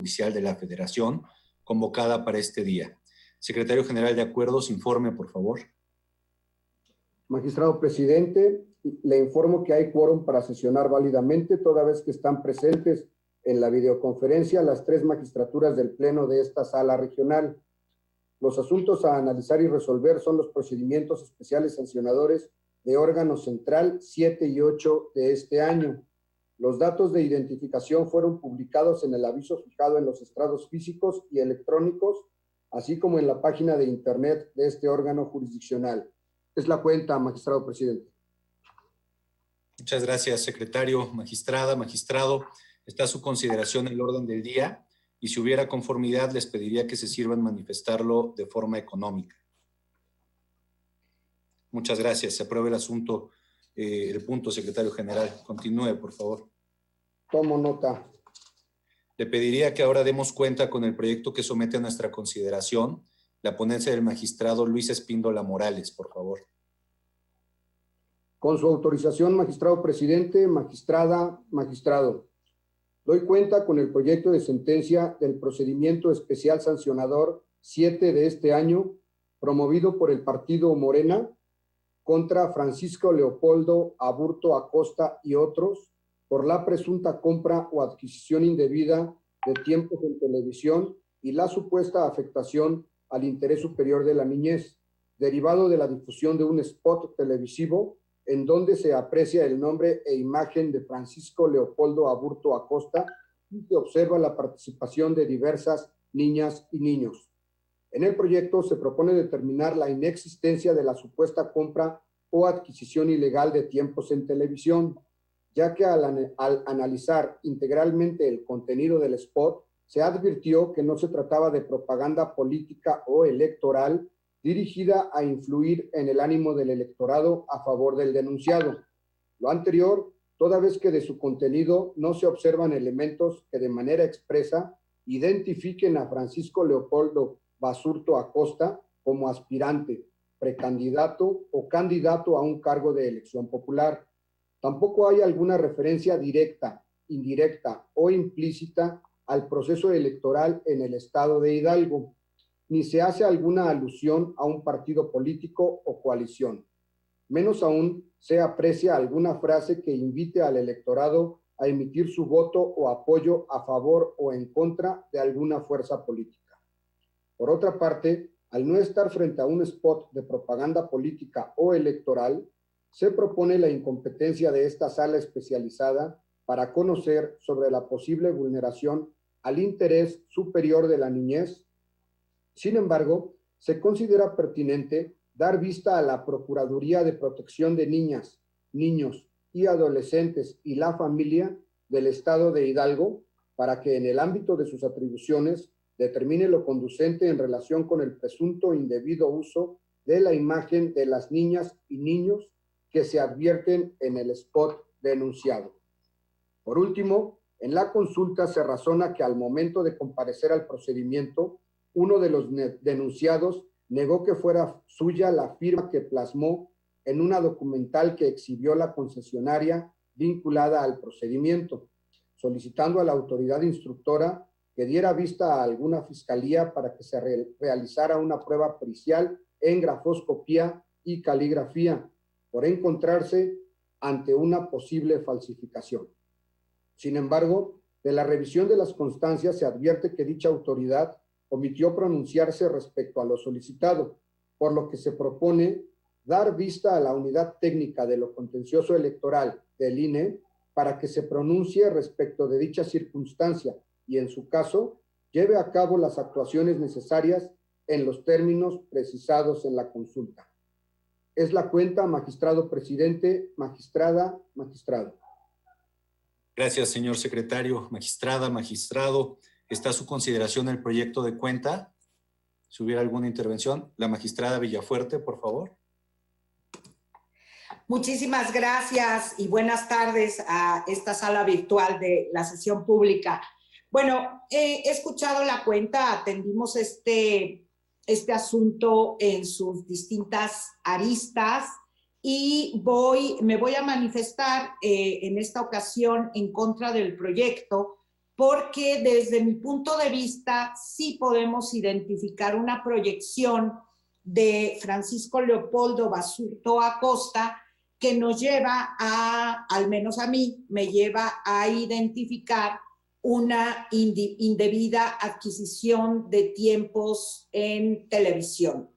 Judicial de la Federación, convocada para este día. Secretario General de Acuerdos, informe, por favor. Magistrado presidente, le informo que hay quórum para sesionar válidamente, toda vez que están presentes en la videoconferencia las 3 magistraturas del Pleno de esta sala regional. Los asuntos a analizar y resolver son los procedimientos especiales sancionadores de órgano central 7 y 8 de este año. Los datos de identificación fueron publicados en el aviso fijado en los estrados físicos y electrónicos, así como en la página de internet de este órgano jurisdiccional. Es la cuenta, magistrado presidente. Muchas gracias, secretario. Magistrada, magistrado, está a su consideración el orden del día y si hubiera conformidad les pediría que se sirvan manifestarlo de forma económica. Muchas gracias. Se aprueba el asunto, el punto, secretario general. Continúe, por favor. Tomo nota. Le pediría que ahora demos cuenta con el proyecto que somete a nuestra consideración la ponencia del magistrado Luis Espíndola Morales, por favor. Con su autorización, magistrado presidente, magistrada, magistrado. Doy cuenta con el proyecto de sentencia del procedimiento especial sancionador 7 de este año, promovido por el partido Morena, contra Francisco Leopoldo Aburto Acosta y otros, por la presunta compra o adquisición indebida de tiempos en televisión y la supuesta afectación al interés superior de la niñez, derivado de la difusión de un spot televisivo en donde se aprecia el nombre e imagen de Francisco Leopoldo Aburto Acosta y se observa la participación de diversas niñas y niños. En el proyecto se propone determinar la inexistencia de la supuesta compra o adquisición ilegal de tiempos en televisión, ya que al analizar integralmente el contenido del spot, se advirtió que no se trataba de propaganda política o electoral dirigida a influir en el ánimo del electorado a favor del denunciado. Lo anterior, toda vez que de su contenido no se observan elementos que de manera expresa identifiquen a Francisco Leopoldo Basurto Acosta como aspirante, precandidato o candidato a un cargo de elección popular. Tampoco hay alguna referencia directa, indirecta o implícita al proceso electoral en el estado de Hidalgo, ni se hace alguna alusión a un partido político o coalición. Menos aún se aprecia alguna frase que invite al electorado a emitir su voto o apoyo a favor o en contra de alguna fuerza política. Por otra parte, al no estar frente a un spot de propaganda política o electoral, se propone la incompetencia de esta sala especializada para conocer sobre la posible vulneración al interés superior de la niñez. Sin embargo, se considera pertinente dar vista a la Procuraduría de Protección de Niñas, Niños y Adolescentes y la Familia del Estado de Hidalgo para que en el ámbito de sus atribuciones determine lo conducente en relación con el presunto indebido uso de la imagen de las niñas y niños que se advierten en el spot denunciado. Por último, en la consulta se razona que al momento de comparecer al procedimiento, uno de los denunciados negó que fuera suya la firma que plasmó en una documental que exhibió la concesionaria vinculada al procedimiento, solicitando a la autoridad instructora que diera vista a alguna fiscalía para que se realizara una prueba pericial en grafoscopía y caligrafía, por encontrarse ante una posible falsificación. Sin embargo, de la revisión de las constancias se advierte que dicha autoridad omitió pronunciarse respecto a lo solicitado, por lo que se propone dar vista a la unidad técnica de lo contencioso electoral del INE para que se pronuncie respecto de dicha circunstancia y, en su caso, lleve a cabo las actuaciones necesarias en los términos precisados en la consulta. Es la cuenta, magistrado presidente, magistrada, magistrado. Gracias, señor secretario. Magistrada, magistrado, ¿está a su consideración el proyecto de cuenta? Si hubiera alguna intervención, la magistrada Villafuerte, por favor. Muchísimas gracias y buenas tardes a esta sala virtual de la sesión pública. Bueno, he escuchado la cuenta, atendimos este asunto en sus distintas aristas y me voy a manifestar en esta ocasión en contra del proyecto porque desde mi punto de vista sí podemos identificar una proyección de Francisco Leopoldo Basurto Acosta que nos lleva al menos a mí, me lleva a identificar una indebida adquisición de tiempos en televisión.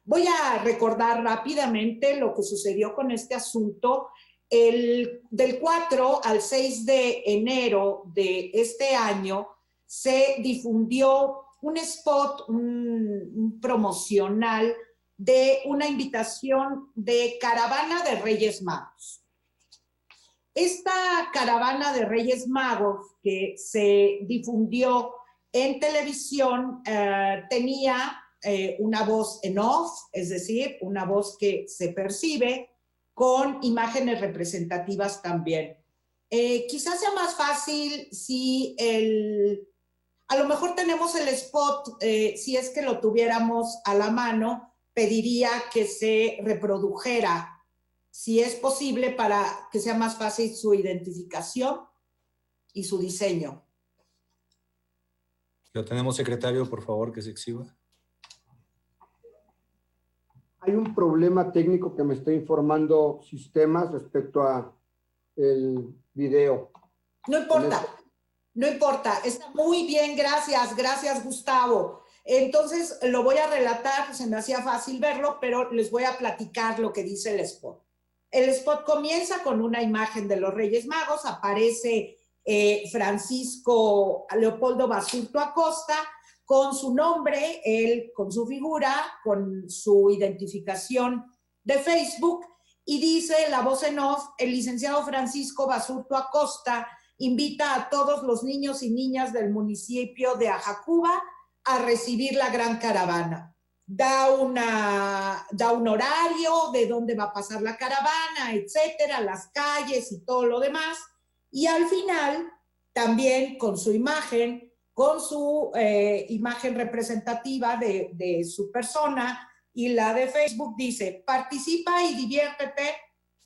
Voy a recordar rápidamente lo que sucedió con este asunto. Del 4 al 6 de enero de este año se difundió un spot, un promocional de una invitación de caravana de Reyes Magos. Esta caravana de Reyes Magos que se difundió en televisión tenía una voz en off, es decir, una voz que se percibe, con imágenes representativas también. Quizás sea más fácil si a lo mejor tenemos el spot, si es que lo tuviéramos a la mano, pediría que se reprodujera, si es posible, para que sea más fácil su identificación y su diseño. Lo tenemos, secretario, por favor, que se exhiba. Hay un problema técnico que me está informando Sistemas respecto a el video. No importa, no importa. Está muy bien, gracias, Gustavo. Entonces, lo voy a relatar, se me hacía fácil verlo, pero les voy a platicar lo que dice el spot. El spot comienza con una imagen de los Reyes Magos, aparece Francisco Leopoldo Basurto Acosta, con su nombre, él con su figura, con su identificación de Facebook, y dice la voz en off: el licenciado Francisco Basurto Acosta invita a todos los niños y niñas del municipio de Ajacuba a recibir la gran caravana. Da un horario de dónde va a pasar la caravana, etcétera, las calles y todo lo demás, y al final también con su imagen representativa de su persona y la de Facebook, dice: participa y diviértete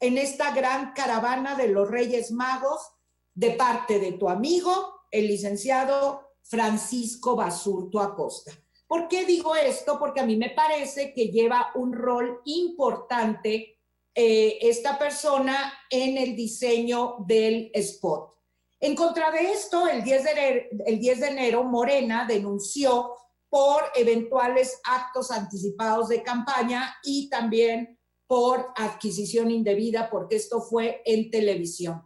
en esta gran caravana de los Reyes Magos de parte de tu amigo, el licenciado Francisco Basurto Acosta. ¿Por qué digo esto? Porque a mí me parece que lleva un rol importante esta persona en el diseño del spot. En contra de esto, el 10 de enero, Morena denunció por eventuales actos anticipados de campaña y también por adquisición indebida, porque esto fue en televisión.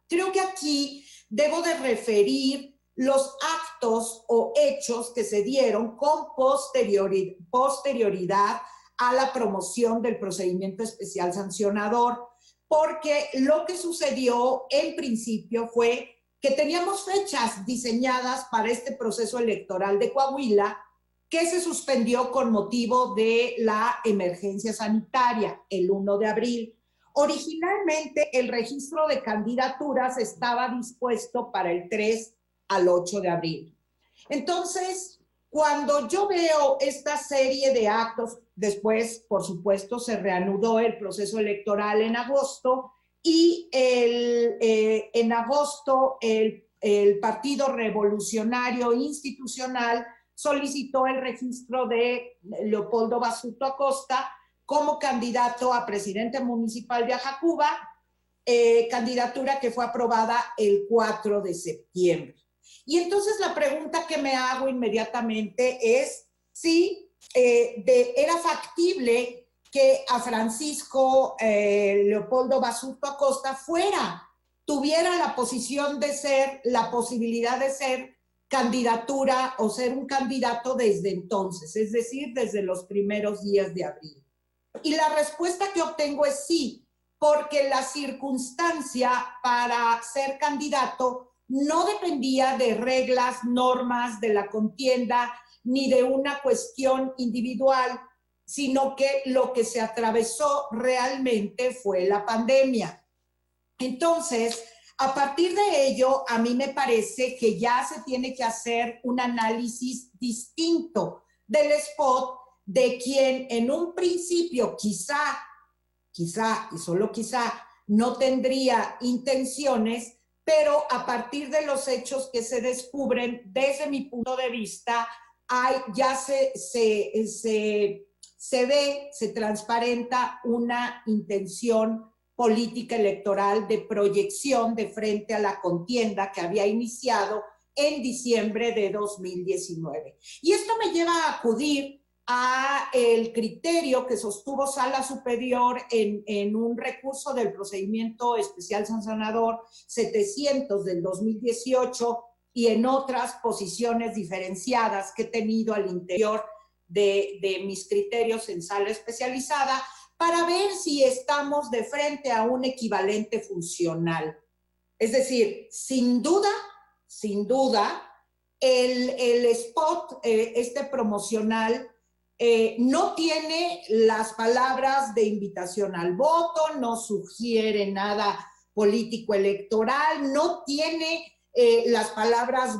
Creo que aquí debo de referir los actos o hechos que se dieron con posterioridad a la promoción del procedimiento especial sancionador, porque lo que sucedió en principio fue que teníamos fechas diseñadas para este proceso electoral de Coahuila que se suspendió con motivo de la emergencia sanitaria el 1 de abril. Originalmente el registro de candidaturas estaba dispuesto para el 3 al 8 de abril. Entonces, cuando yo veo esta serie de actos, después, por supuesto, se reanudó el proceso electoral en agosto y en agosto el Partido Revolucionario Institucional solicitó el registro de Leopoldo Basurto Acosta como candidato a presidente municipal de Ajacuba, candidatura que fue aprobada el 4 de septiembre. Y entonces la pregunta que me hago inmediatamente es si era factible que a Francisco Leopoldo Basurto Acosta tuviera la posibilidad de ser candidatura o ser un candidato desde entonces, es decir, desde los primeros días de abril. Y la respuesta que obtengo es sí, porque la circunstancia para ser candidato no dependía de reglas, normas de la contienda, ni de una cuestión individual, sino que lo que se atravesó realmente fue la pandemia. Entonces, a partir de ello, a mí me parece que ya se tiene que hacer un análisis distinto del spot de quien en un principio quizá y solo quizá no tendría intenciones, pero a partir de los hechos que se descubren, desde mi punto de vista, ya se ve, se transparenta una intención política electoral de proyección de frente a la contienda que había iniciado en diciembre de 2019. Y esto me lleva a acudir a el criterio que sostuvo Sala Superior en un recurso del procedimiento especial sancionador 700 del 2018 y en otras posiciones diferenciadas que he tenido al interior de mis criterios en sala especializada para ver si estamos de frente a un equivalente funcional. Es decir, sin duda, el spot, promocional, no tiene las palabras de invitación al voto, no sugiere nada político electoral, no tiene las palabras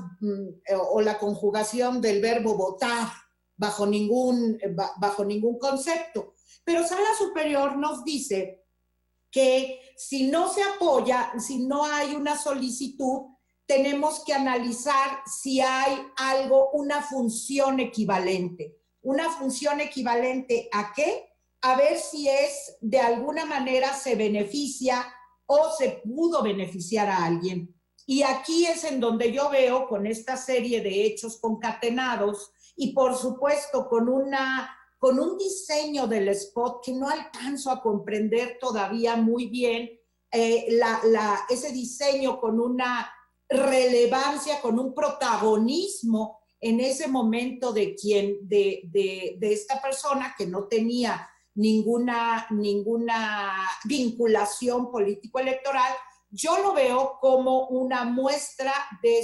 o la conjugación del verbo votar bajo ningún concepto. Pero Sala Superior nos dice que si no se apoya, si no hay una solicitud, tenemos que analizar si hay algo, una función equivalente. ¿Una función equivalente a qué? A ver si de alguna manera se beneficia o se pudo beneficiar a alguien. Y aquí es en donde yo veo con esta serie de hechos concatenados y por supuesto con un diseño del spot que no alcanzo a comprender todavía muy bien, ese diseño con una relevancia, con un protagonismo en ese momento de esta persona que no tenía ninguna vinculación político-electoral, yo lo veo como una muestra de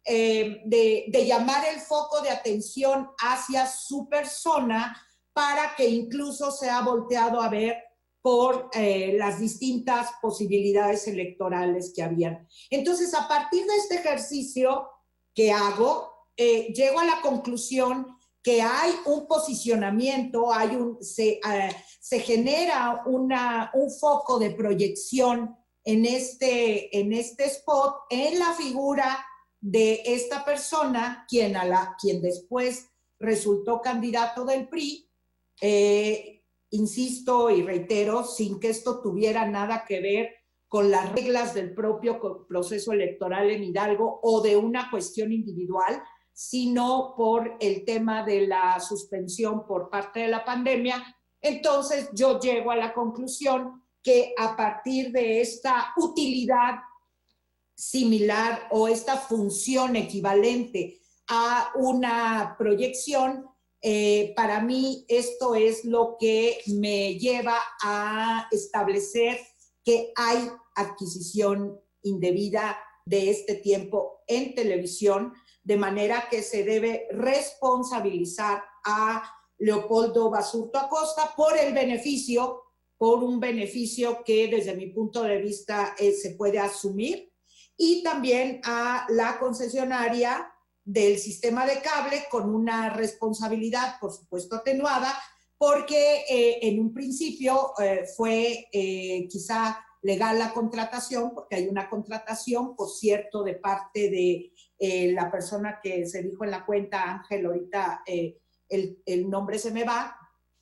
de llamar el foco de atención hacia su persona para que incluso sea volteado a ver por las distintas posibilidades electorales que habían. Entonces, a partir de este ejercicio que hago, llego a la conclusión que hay un posicionamiento, se genera un foco de proyección en este spot, en la figura de esta persona, quien después resultó candidato del PRI, insisto y reitero, sin que esto tuviera nada que ver con las reglas del propio proceso electoral en Hidalgo o de una cuestión individual, sino por el tema de la suspensión por parte de la pandemia. Entonces yo llego a la conclusión que a partir de esta utilidad similar o esta función equivalente a una proyección, para mí esto es lo que me lleva a establecer que hay adquisición indebida de este tiempo en televisión, de manera que se debe responsabilizar a Leopoldo Basurto Acosta por un beneficio que desde mi punto de vista se puede asumir, y también a la concesionaria del sistema de cable con una responsabilidad, por supuesto, atenuada, porque en un principio fue quizá legal la contratación, porque hay una contratación, por cierto, de parte de la persona que se dijo en la cuenta, Ángel, ahorita el nombre se me va,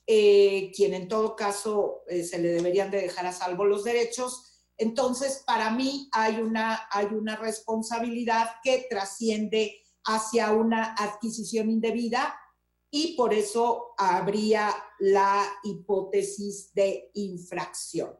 quien en todo caso se le deberían de dejar a salvo los derechos. Entonces, para mí hay una responsabilidad que trasciende hacia una adquisición indebida y por eso habría la hipótesis de infracción.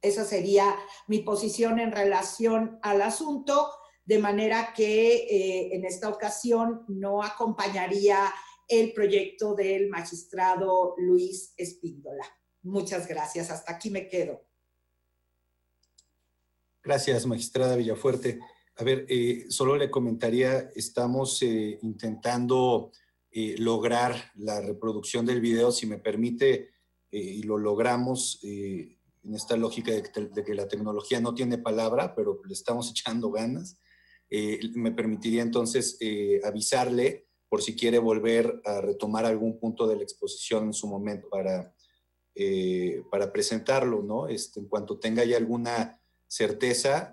Esa sería mi posición en relación al asunto, de manera que en esta ocasión no acompañaría el proyecto del magistrado Luis Espíndola. Muchas gracias. Hasta aquí me quedo. Gracias, magistrada Villafuerte. A ver, solo le comentaría, estamos intentando lograr la reproducción del video, si me permite, y lo logramos en esta lógica de que la tecnología no tiene palabra, pero le estamos echando ganas. Me permitiría entonces avisarle por si quiere volver a retomar algún punto de la exposición en su momento para presentarlo, ¿no? En cuanto tenga ya alguna certeza,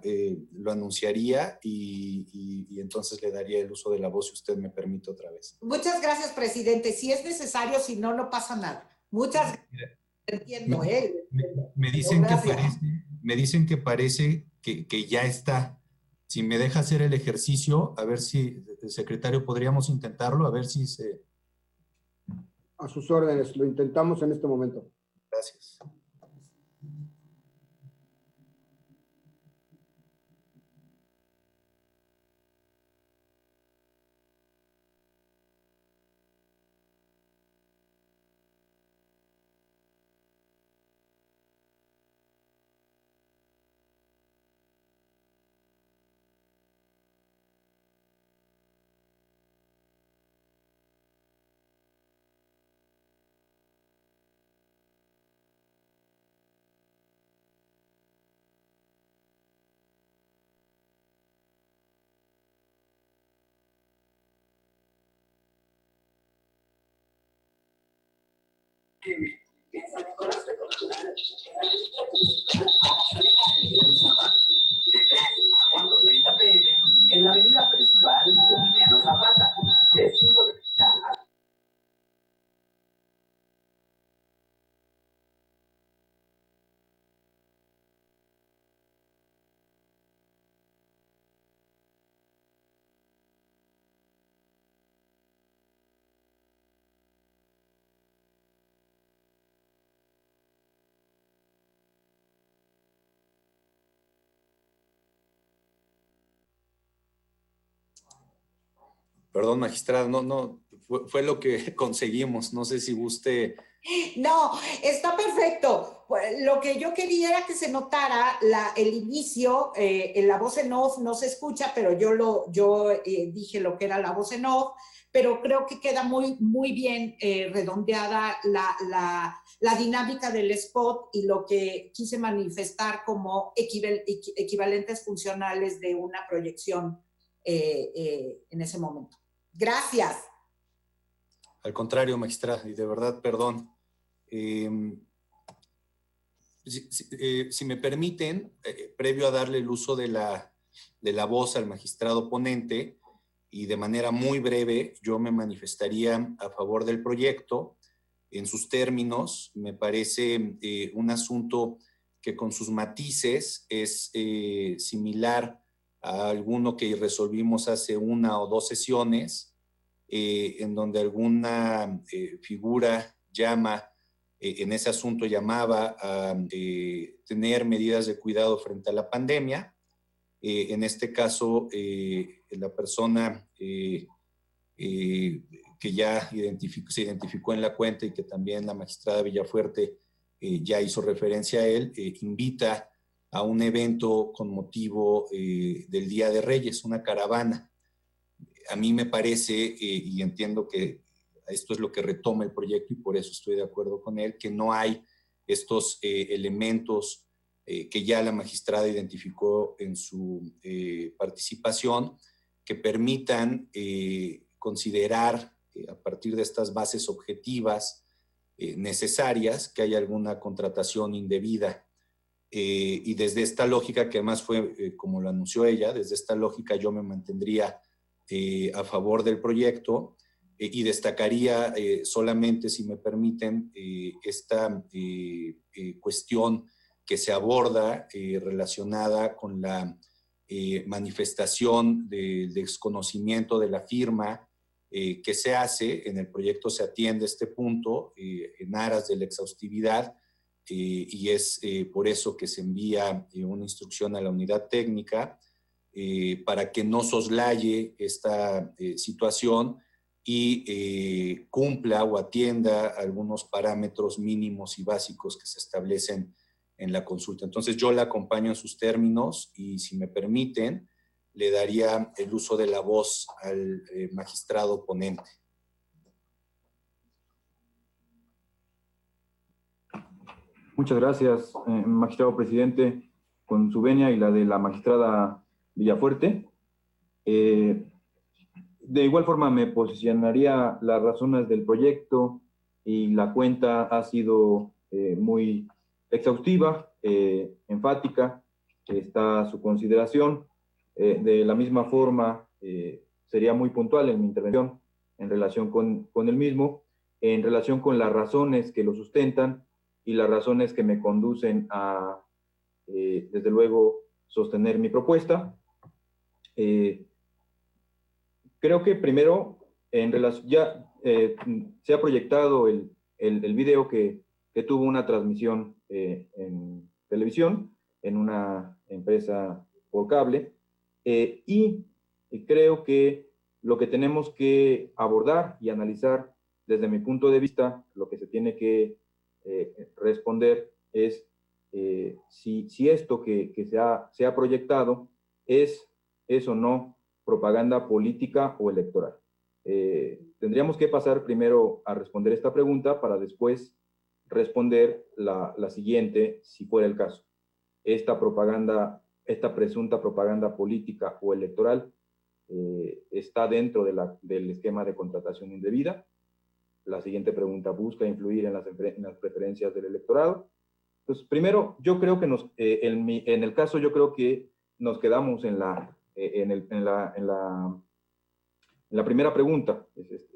lo anunciaría y entonces le daría el uso de la voz, si usted me permite otra vez. Muchas gracias, presidente. Si es necesario, si no, no pasa nada. Muchas gracias. Entiendo, Me dicen que parece que ya está. Si me deja hacer el ejercicio, a ver si, secretario, podríamos intentarlo, a ver si se... A sus órdenes, lo intentamos en este momento. Gracias. En la avenida principal de Emiliano Zapata, de 5 de la Perdón, magistrada, no, fue lo que conseguimos. No sé si guste... No, está perfecto. Lo que yo quería era que se notara el inicio, la voz en off no se escucha, pero yo dije lo que era la voz en off, pero creo que queda muy bien redondeada la dinámica del spot y lo que quise manifestar como equivalentes funcionales de una proyección en ese momento. Gracias. Al contrario, magistrada, y de verdad, perdón. Si me permiten, previo a darle el uso de la voz al magistrado ponente, y de manera muy breve, yo me manifestaría a favor del proyecto. En sus términos, me parece un asunto que con sus matices es similar a alguno que resolvimos hace 1 o 2 sesiones, en donde alguna figura en ese asunto llamaba a tener medidas de cuidado frente a la pandemia. En este caso, la persona que ya se identificó en la cuenta y que también la magistrada Villafuerte ya hizo referencia a él, invita a un evento con motivo del Día de Reyes, una caravana. A mí me parece, y entiendo que esto es lo que retoma el proyecto y por eso estoy de acuerdo con él, que no hay estos elementos que ya la magistrada identificó en su participación, que permitan considerar a partir de estas bases objetivas necesarias que haya alguna contratación indebida. Y desde esta lógica, que además fue como lo anunció ella, desde esta lógica yo me mantendría a favor del proyecto y destacaría solamente, si me permiten, esta cuestión que se aborda relacionada con la manifestación del desconocimiento de la firma que se hace. En el proyecto se atiende este punto en aras de la exhaustividad y es por eso que se envía una instrucción a la unidad técnica para que no soslaye esta situación y cumpla o atienda algunos parámetros mínimos y básicos que se establecen en la consulta. Entonces yo la acompaño en sus términos y, si me permiten, le daría el uso de la voz al magistrado ponente. Muchas gracias, magistrado presidente, con su venia y la de la magistrada Villafuerte. De igual forma me posicionaría las razones del proyecto y la cuenta ha sido muy exhaustiva, enfática, está a su consideración. De la misma forma, sería muy puntual en mi intervención en relación con el mismo, en relación con las razones que lo sustentan y las razones que me conducen a, desde luego, sostener mi propuesta. Creo que primero, en relación, ya se ha proyectado el video que tuvo una transmisión en televisión, en una empresa por cable, y creo que lo que tenemos que abordar y analizar desde mi punto de vista, lo que se tiene que responder es si esto que se ha proyectado es o no propaganda política o electoral. Tendríamos que pasar primero a responder esta pregunta para después responder la siguiente, si fuera el caso. Esta presunta propaganda política o electoral está dentro del esquema de contratación indebida. La siguiente pregunta busca influir en las preferencias del electorado. Entonces, primero, yo creo que en el caso, yo creo que nos quedamos en la primera pregunta.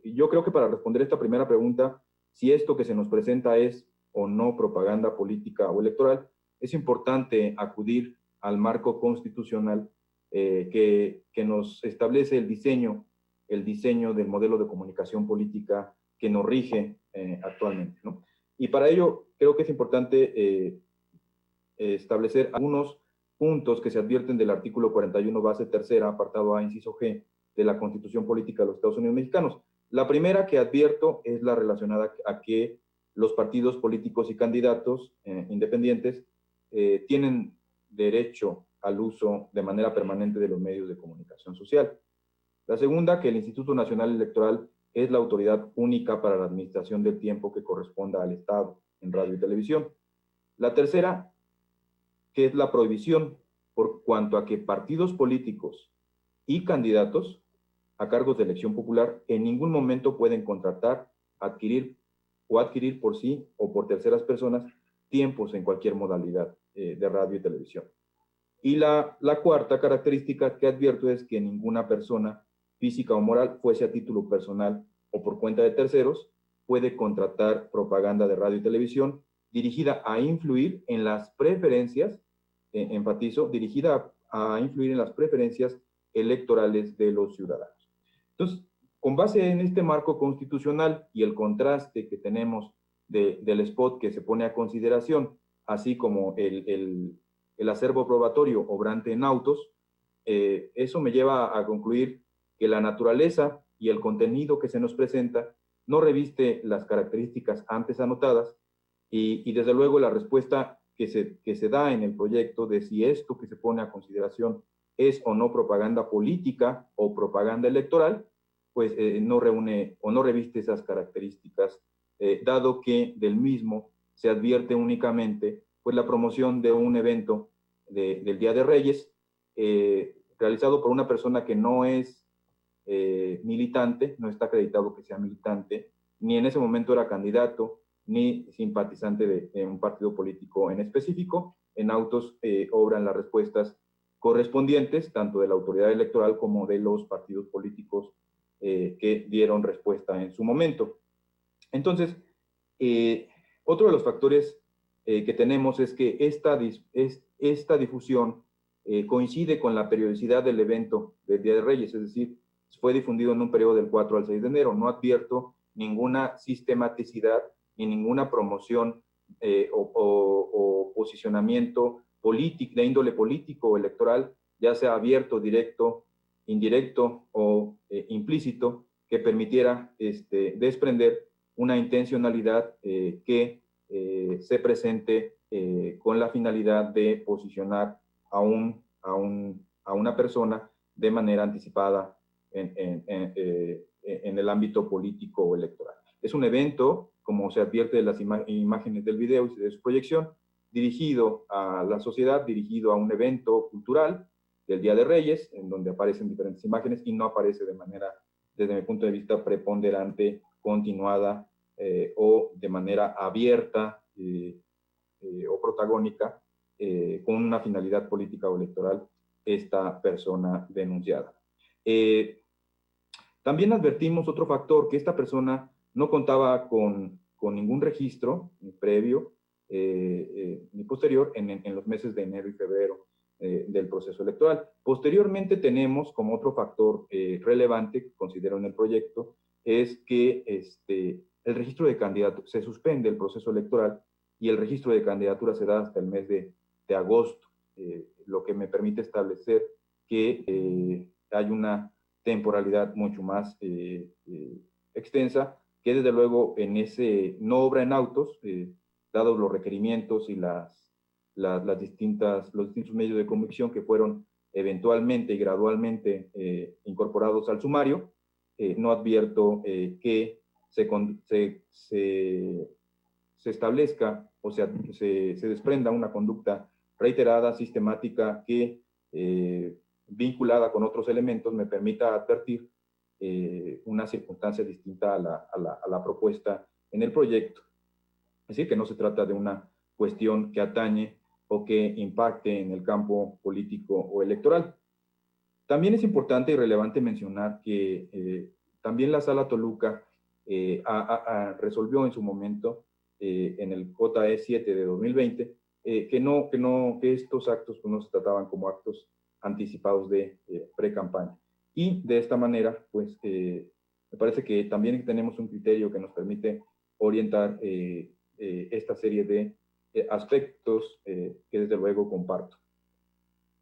Yo creo que para responder esta primera pregunta, si esto que se nos presenta es o no propaganda política o electoral, es importante acudir al marco constitucional que nos establece el diseño del modelo de comunicación política que nos rige actualmente, ¿no? Y para ello creo que es importante establecer algunos puntos que se advierten del artículo 41, base tercera, apartado A, inciso G, de la Constitución Política de los Estados Unidos Mexicanos. La primera que advierto es la relacionada a que los partidos políticos y candidatos independientes tienen derecho al uso de manera permanente de los medios de comunicación social. La segunda, que el Instituto Nacional Electoral es la autoridad única para la administración del tiempo que corresponda al Estado en radio y televisión. La tercera, que es la prohibición por cuanto a que partidos políticos y candidatos a cargos de elección popular en ningún momento pueden contratar, adquirir por sí o por terceras personas tiempos en cualquier modalidad de radio y televisión. Y la cuarta característica que advierto es que ninguna persona física o moral, fuese a título personal o por cuenta de terceros, puede contratar propaganda de radio y televisión dirigida a influir en las preferencias, enfatizo, dirigida a influir en las preferencias electorales de los ciudadanos. Entonces, con base en este marco constitucional y el contraste que tenemos del spot que se pone a consideración, así como el acervo probatorio obrante en autos, eso me lleva a concluir que la naturaleza y el contenido que se nos presenta no reviste las características antes anotadas y desde luego la respuesta que se da en el proyecto de si esto que se pone a consideración es o no propaganda política o propaganda electoral, pues no reúne o no reviste esas características, dado que del mismo se advierte únicamente pues, la promoción de un evento del Día de Reyes, realizado por una persona que no es militante, no está acreditado que sea militante, ni en ese momento era candidato, ni simpatizante de un partido político en específico. En autos obran las respuestas correspondientes, tanto de la autoridad electoral como de los partidos políticos que dieron respuesta en su momento. Entonces, otro de los factores que tenemos es que esta difusión coincide con la periodicidad del evento del Día de Reyes, es decir, fue difundido en un periodo del 4 al 6 de enero. No advierto ninguna sistematicidad ni ninguna promoción o posicionamiento político, de índole político o electoral, ya sea abierto, directo, indirecto o implícito, que permitiera desprender una intencionalidad que se presente con la finalidad de posicionar a una persona de manera anticipada en el ámbito político o electoral. Es un evento, como se advierte de las imágenes del video y de su proyección, dirigido a la sociedad, dirigido a un evento cultural del Día de Reyes, en donde aparecen diferentes imágenes y no aparece de manera, desde mi punto de vista, preponderante, continuada o de manera abierta o protagónica con una finalidad política o electoral esta persona denunciada. También advertimos otro factor, que esta persona no contaba con ningún registro ni previo ni posterior en los meses de enero y febrero del proceso electoral. Posteriormente tenemos como otro factor relevante que considero en el proyecto, es que el registro de candidatos, se suspende el proceso electoral y el registro de candidaturas se da hasta el mes de agosto, lo que me permite establecer que hay una temporalidad mucho más extensa, que desde luego en ese no obra en autos, dados los requerimientos y los distintos medios de convicción que fueron eventualmente y gradualmente incorporados al sumario, no advierto que se establezca o se desprenda una conducta reiterada, sistemática, que vinculada con otros elementos me permita advertir una circunstancia distinta a la propuesta en el proyecto. Es decir, que no se trata de una cuestión que atañe o que impacte en el campo político o electoral. También es importante y relevante mencionar que también la Sala Toluca resolvió en su momento, en el JE 7 de 2020, que estos actos pues, no se trataban como actos anticipados de pre-campaña. Y de esta manera, pues, me parece que también tenemos un criterio que nos permite orientar esta serie de aspectos que desde luego comparto.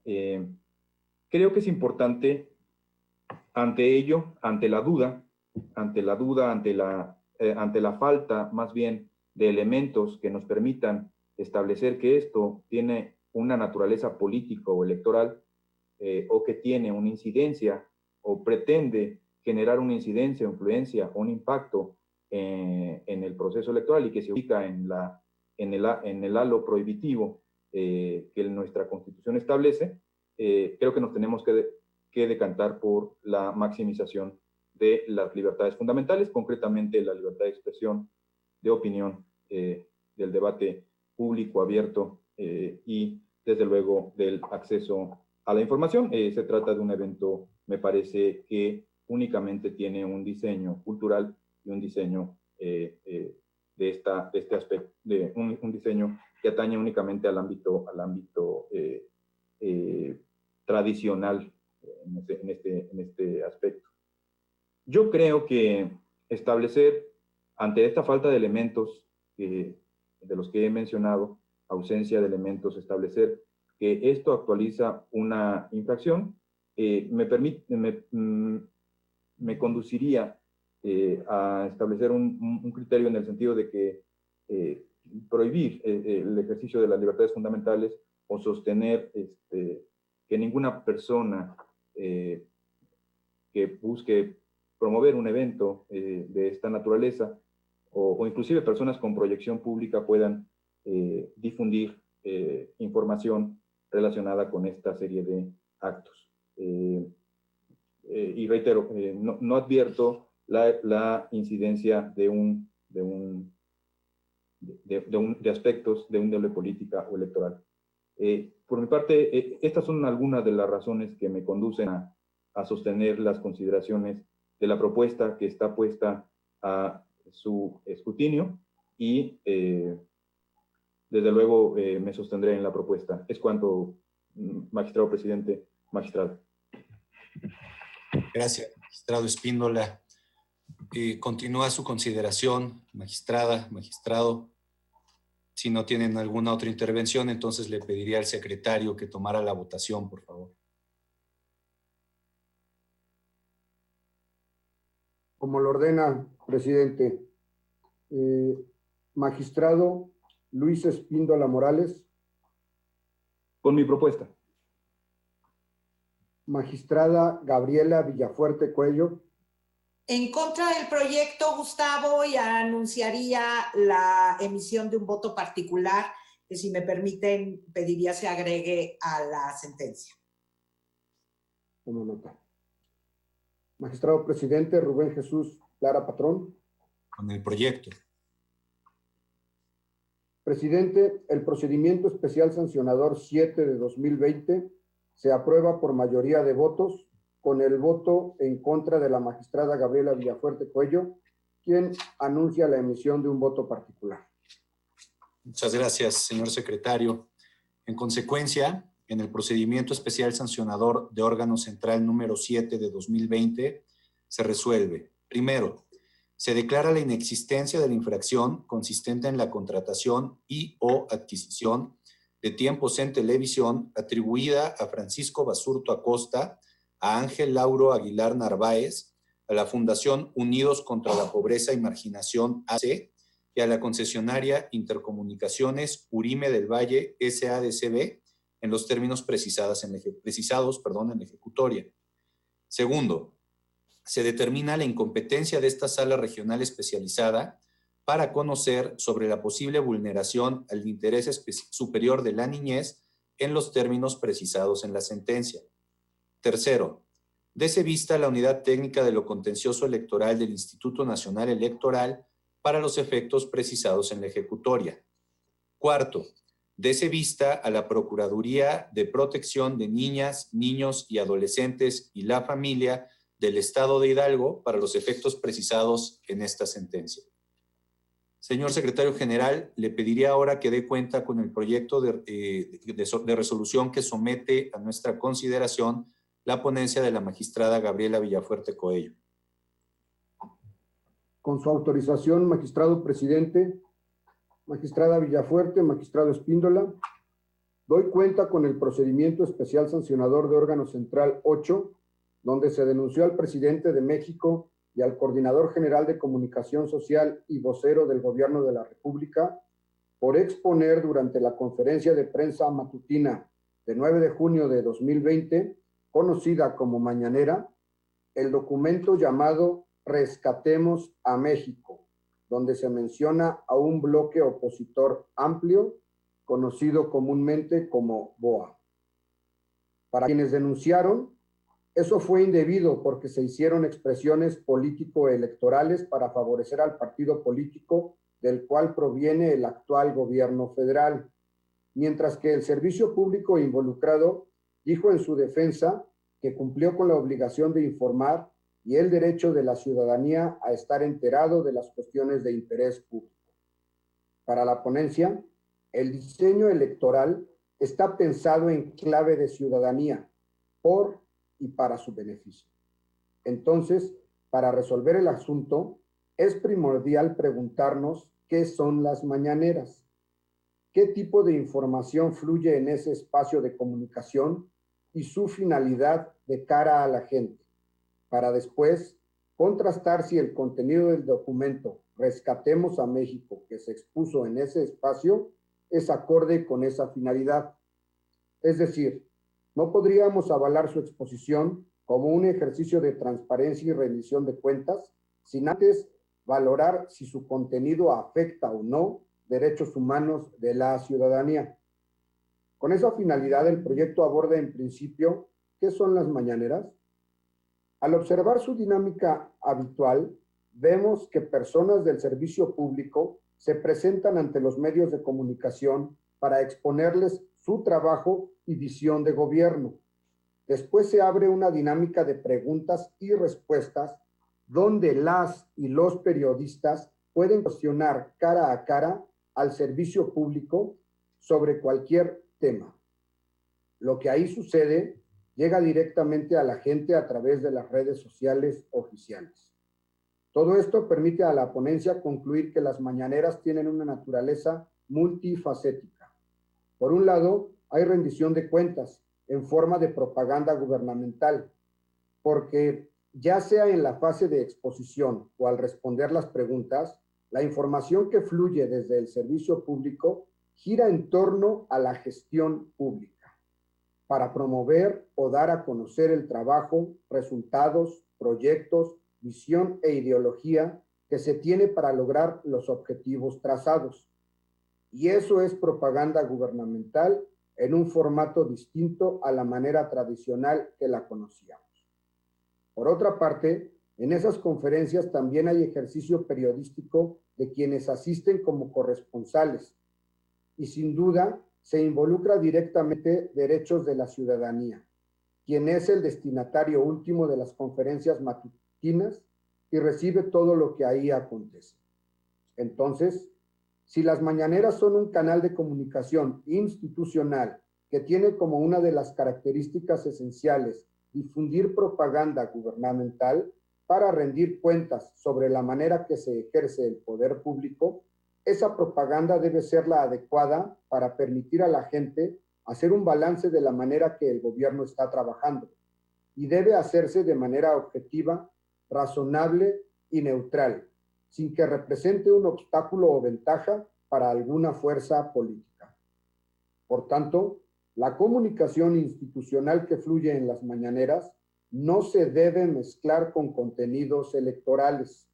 Creo que es importante, ante ello, ante la duda, ante la falta más bien de elementos que nos permitan establecer que esto tiene una naturaleza política o electoral, o que tiene una incidencia o pretende generar una incidencia, influencia o un impacto en el proceso electoral y que se ubica en el halo prohibitivo que nuestra Constitución establece, creo que nos tenemos que decantar por la maximización de las libertades fundamentales, concretamente la libertad de expresión, de opinión, del debate público abierto y, desde luego, del acceso a la información. Se trata de un evento, me parece, que únicamente tiene un diseño cultural y un diseño de este aspecto, un diseño que atañe únicamente al ámbito tradicional en este aspecto. Yo creo que establecer, ante esta falta de elementos de los que he mencionado, ausencia de elementos, establecer que esto actualiza una infracción, me conduciría a establecer un criterio en el sentido de que prohibir el ejercicio de las libertades fundamentales o sostener que ninguna persona que busque promover un evento de esta naturaleza o inclusive personas con proyección pública puedan difundir información relacionada con esta serie de actos. Y reitero, no advierto la incidencia de aspectos de índole política o electoral. Por mi parte, estas son algunas de las razones que me conducen a sostener las consideraciones de la propuesta que está puesta a su escrutinio y, desde luego, me sostendré en la propuesta. Es cuanto, magistrado presidente, magistrado. Gracias, magistrado Espíndola. Continúa su consideración, magistrada, magistrado. Si no tienen alguna otra intervención, entonces le pediría al secretario que tomara la votación, por favor. Como lo ordena, presidente. Magistrado Luis Espíndola Morales. Con mi propuesta. Magistrada Gabriela Villafuerte Cuello. En contra del proyecto, Gustavo, y anunciaría la emisión de un voto particular que, si me permiten, pediría se agregue a la sentencia. Tomo nota. Magistrado presidente Rubén Jesús Lara Patrón. Con el proyecto. Presidente, el procedimiento especial sancionador 7 de 2020 se aprueba por mayoría de votos, con el voto en contra de la magistrada Gabriela Villafuerte Coello, quien anuncia la emisión de un voto particular. Muchas gracias, señor secretario. En consecuencia, en el procedimiento especial sancionador de órgano central número 7 de 2020, se resuelve: primero, se declara la inexistencia de la infracción consistente en la contratación y o adquisición de tiempos en televisión atribuida a Francisco Basurto Acosta, a Ángel Lauro Aguilar Narváez, a la Fundación Unidos contra la Pobreza y Marginación AC y a la concesionaria Intercomunicaciones Urime del Valle SADCB en los términos precisados en la ejecutoria. Segundo, se determina la incompetencia de esta sala regional especializada para conocer sobre la posible vulneración al interés superior de la niñez en los términos precisados en la sentencia. Tercero, dese vista la unidad técnica de lo contencioso electoral del Instituto Nacional Electoral para los efectos precisados en la ejecutoria. Cuarto, dese vista a la Procuraduría de Protección de Niñas, Niños y Adolescentes y la Familia del Estado de Hidalgo para los efectos precisados en esta sentencia. Señor Secretario General, le pediría ahora que dé cuenta con el proyecto de resolución que somete a nuestra consideración la ponencia de la magistrada Gabriela Villafuerte Coello. Con su autorización, magistrado presidente, magistrada Villafuerte, magistrado Espíndola, doy cuenta con el procedimiento especial sancionador de órgano central 8, donde se denunció al presidente de México y al coordinador general de comunicación social y vocero del gobierno de la República por exponer durante la conferencia de prensa matutina de 9 de junio de 2020, conocida como Mañanera, el documento llamado Rescatemos a México, donde se menciona a un bloque opositor amplio, conocido comúnmente como BOA. Para quienes denunciaron, eso fue indebido porque se hicieron expresiones político-electorales para favorecer al partido político del cual proviene el actual gobierno federal, mientras que el servicio público involucrado dijo en su defensa que cumplió con la obligación de informar y el derecho de la ciudadanía a estar enterado de las cuestiones de interés público. Para la ponencia, el diseño electoral está pensado en clave de ciudadanía, por y para su beneficio. Entonces, para resolver el asunto, es primordial preguntarnos qué son las mañaneras, qué tipo de información fluye en ese espacio de comunicación y su finalidad de cara a la gente, para después contrastar si el contenido del documento Rescatemos a México que se expuso en ese espacio es acorde con esa finalidad. Es decir, no podríamos avalar su exposición como un ejercicio de transparencia y rendición de cuentas sin antes valorar si su contenido afecta o no derechos humanos de la ciudadanía. Con esa finalidad, el proyecto aborda en principio ¿qué son las mañaneras? Al observar su dinámica habitual, vemos que personas del servicio público se presentan ante los medios de comunicación para exponerles su trabajo y visión de gobierno. Después se abre una dinámica de preguntas y respuestas donde las y los periodistas pueden cuestionar cara a cara al servicio público sobre cualquier tema. Lo que ahí sucede llega directamente a la gente a través de las redes sociales oficiales. Todo esto permite a la ponencia concluir que las mañaneras tienen una naturaleza multifacética. Por un lado, hay rendición de cuentas en forma de propaganda gubernamental, porque ya sea en la fase de exposición o al responder las preguntas, la información que fluye desde el servicio público gira en torno a la gestión pública, para promover o dar a conocer el trabajo, resultados, proyectos, visión e ideología que se tiene para lograr los objetivos trazados. Y eso es propaganda gubernamental en un formato distinto a la manera tradicional que la conocíamos. Por otra parte, en esas conferencias también hay ejercicio periodístico de quienes asisten como corresponsales, y sin duda se involucra directamente derechos de la ciudadanía, quien es el destinatario último de las conferencias matutinas y recibe todo lo que ahí acontece. Entonces, si las mañaneras son un canal de comunicación institucional que tiene como una de las características esenciales difundir propaganda gubernamental para rendir cuentas sobre la manera que se ejerce el poder público, esa propaganda debe ser la adecuada para permitir a la gente hacer un balance de la manera que el gobierno está trabajando y debe hacerse de manera objetiva, razonable y neutral, sin que represente un obstáculo o ventaja para alguna fuerza política. Por tanto, la comunicación institucional que fluye en las mañaneras no se debe mezclar con contenidos electorales,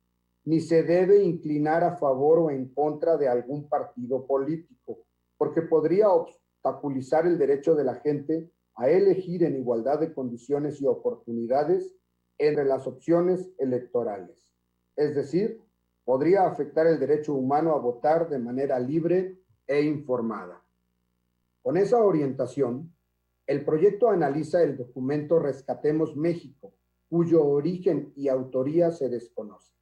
ni se debe inclinar a favor o en contra de algún partido político, porque podría obstaculizar el derecho de la gente a elegir en igualdad de condiciones y oportunidades entre las opciones electorales. Es decir, podría afectar el derecho humano a votar de manera libre e informada. Con esa orientación, el proyecto analiza el documento Rescatemos México, cuyo origen y autoría se desconoce.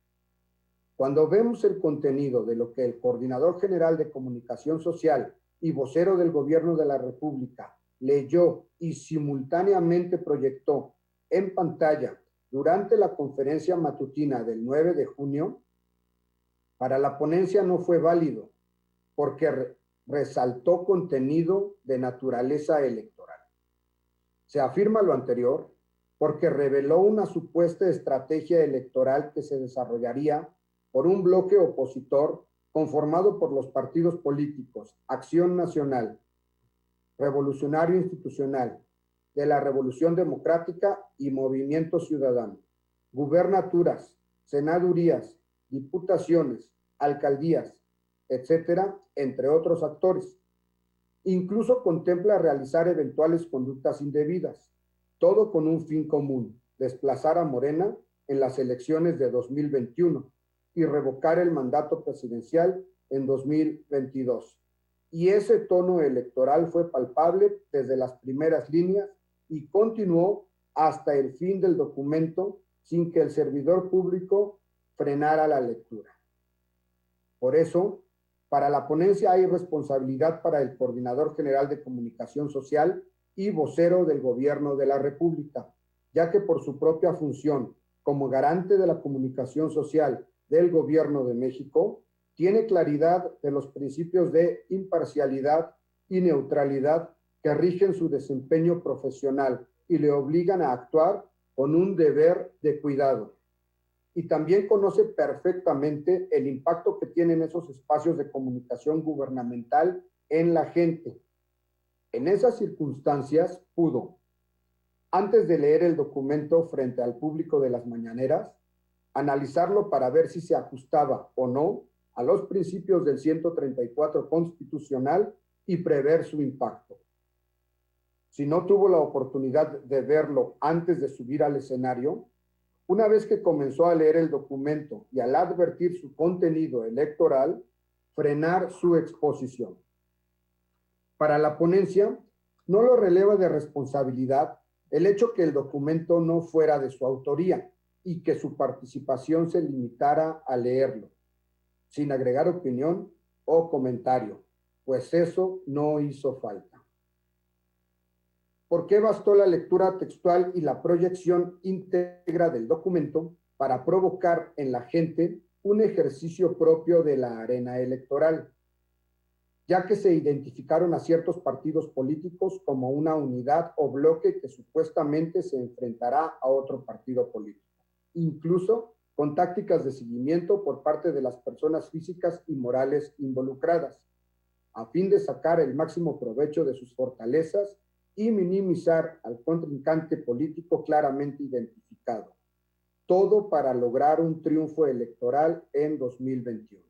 Cuando vemos el contenido de lo que el Coordinador General de Comunicación Social y vocero del Gobierno de la República leyó y simultáneamente proyectó en pantalla durante la conferencia matutina del 9 de junio, para la ponencia no fue válido porque resaltó contenido de naturaleza electoral. Se afirma lo anterior porque reveló una supuesta estrategia electoral que se desarrollaría por un bloque opositor conformado por los partidos políticos Acción Nacional, Revolucionario Institucional, de la Revolución Democrática y Movimiento Ciudadano, gubernaturas, senadurías, diputaciones, alcaldías, etcétera, entre otros actores. Incluso contempla realizar eventuales conductas indebidas, todo con un fin común: desplazar a Morena en las elecciones de 2021 y revocar el mandato presidencial en 2022. Y ese tono electoral fue palpable desde las primeras líneas y continuó hasta el fin del documento sin que el servidor público frenara la lectura. Por eso, para la ponencia hay responsabilidad para el Coordinador General de Comunicación Social y vocero del Gobierno de la República, ya que por su propia función como garante de la comunicación social del Gobierno de México, tiene claridad de los principios de imparcialidad y neutralidad que rigen su desempeño profesional y le obligan a actuar con un deber de cuidado. Y también conoce perfectamente el impacto que tienen esos espacios de comunicación gubernamental en la gente. En esas circunstancias pudo, antes de leer el documento frente al público de las mañaneras, analizarlo para ver si se ajustaba o no a los principios del 134 constitucional y prever su impacto. Si no tuvo la oportunidad de verlo antes de subir al escenario, una vez que comenzó a leer el documento y al advertir su contenido electoral, frenar su exposición. Para la ponencia, no lo releva de responsabilidad el hecho que el documento no fuera de su autoría y que su participación se limitara a leerlo, sin agregar opinión o comentario, pues eso no hizo falta. ¿Por qué bastó la lectura textual y la proyección íntegra del documento para provocar en la gente un ejercicio propio de la arena electoral, ya que se identificaron a ciertos partidos políticos como una unidad o bloque que supuestamente se enfrentará a otro partido político, incluso con tácticas de seguimiento por parte de las personas físicas y morales involucradas, a fin de sacar el máximo provecho de sus fortalezas y minimizar al contrincante político claramente identificado. Todo para lograr un triunfo electoral en 2021.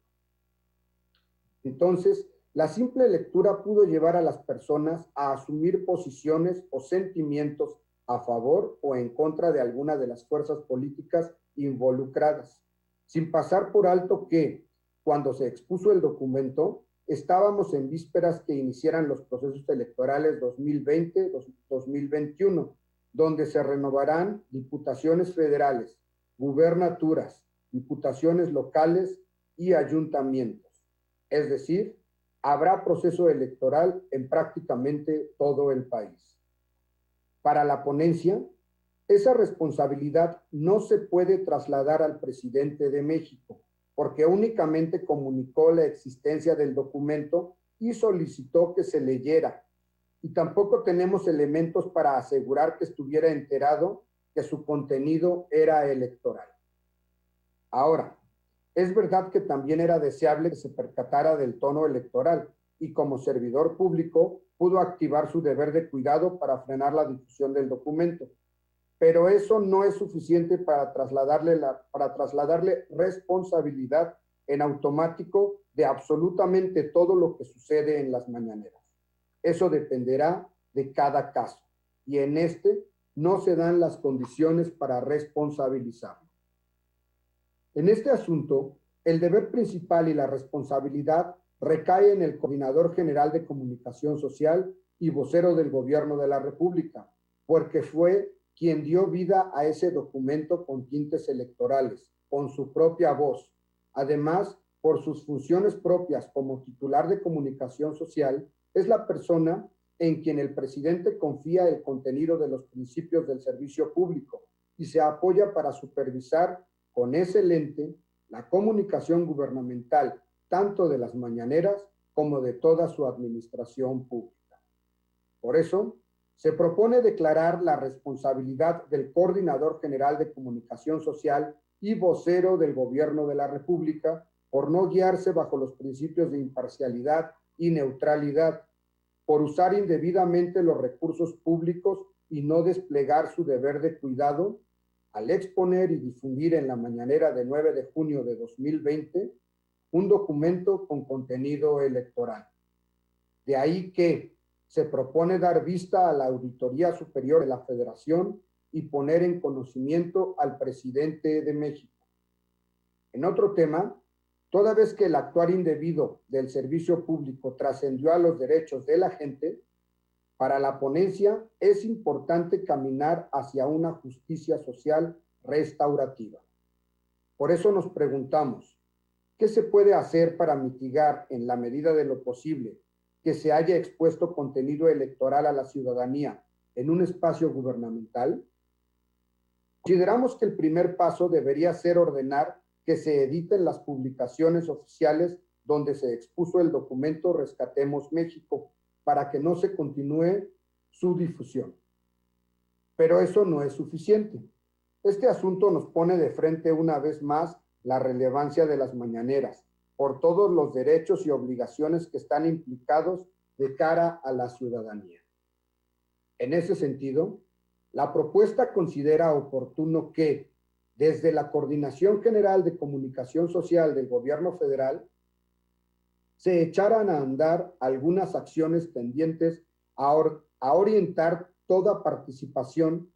Entonces, la simple lectura pudo llevar a las personas a asumir posiciones o sentimientos a favor o en contra de alguna de las fuerzas políticas involucradas, sin pasar por alto que, cuando se expuso el documento, estábamos en vísperas que iniciaran los procesos electorales 2020-2021, donde se renovarán diputaciones federales, gubernaturas, diputaciones locales y ayuntamientos. Es decir, habrá proceso electoral en prácticamente todo el país. Para la ponencia, esa responsabilidad no se puede trasladar al presidente de México, porque únicamente comunicó la existencia del documento y solicitó que se leyera. Y tampoco tenemos elementos para asegurar que estuviera enterado que su contenido era electoral. Ahora, es verdad que también era deseable que se percatara del tono electoral y como servidor público pudo activar su deber de cuidado para frenar la difusión del documento. Pero eso no es suficiente para trasladarle responsabilidad en automático de absolutamente todo lo que sucede en las mañaneras. Eso dependerá de cada caso y en este no se dan las condiciones para responsabilizarlo. En este asunto, el deber principal y la responsabilidad recae en el Coordinador General de Comunicación Social y vocero del Gobierno de la República, porque fue quien dio vida a ese documento con tintes electorales, con su propia voz. Además, por sus funciones propias como titular de comunicación social, es la persona en quien el presidente confía el contenido de los principios del servicio público y se apoya para supervisar con ese lente la comunicación gubernamental, tanto de las mañaneras como de toda su administración pública. Por eso, se propone declarar la responsabilidad del Coordinador General de Comunicación Social y vocero del Gobierno de la República por no guiarse bajo los principios de imparcialidad y neutralidad, por usar indebidamente los recursos públicos y no desplegar su deber de cuidado al exponer y difundir en la mañanera del 9 de junio de 2020 un documento con contenido electoral. De ahí que se propone dar vista a la Auditoría Superior de la Federación y poner en conocimiento al presidente de México. En otro tema, toda vez que el actuar indebido del servicio público trascendió a los derechos de la gente, para la ponencia es importante caminar hacia una justicia social restaurativa. Por eso nos preguntamos, ¿qué se puede hacer para mitigar en la medida de lo posible que se haya expuesto contenido electoral a la ciudadanía en un espacio gubernamental? Consideramos que el primer paso debería ser ordenar que se editen las publicaciones oficiales donde se expuso el documento Rescatemos México para que no se continúe su difusión. Pero eso no es suficiente. Este asunto nos pone de frente una vez más la relevancia de las mañaneras, por todos los derechos y obligaciones que están implicados de cara a la ciudadanía. En ese sentido, la propuesta considera oportuno que, desde la Coordinación General de Comunicación Social del Gobierno Federal, se echaran a andar algunas acciones tendientes a orientar toda participación,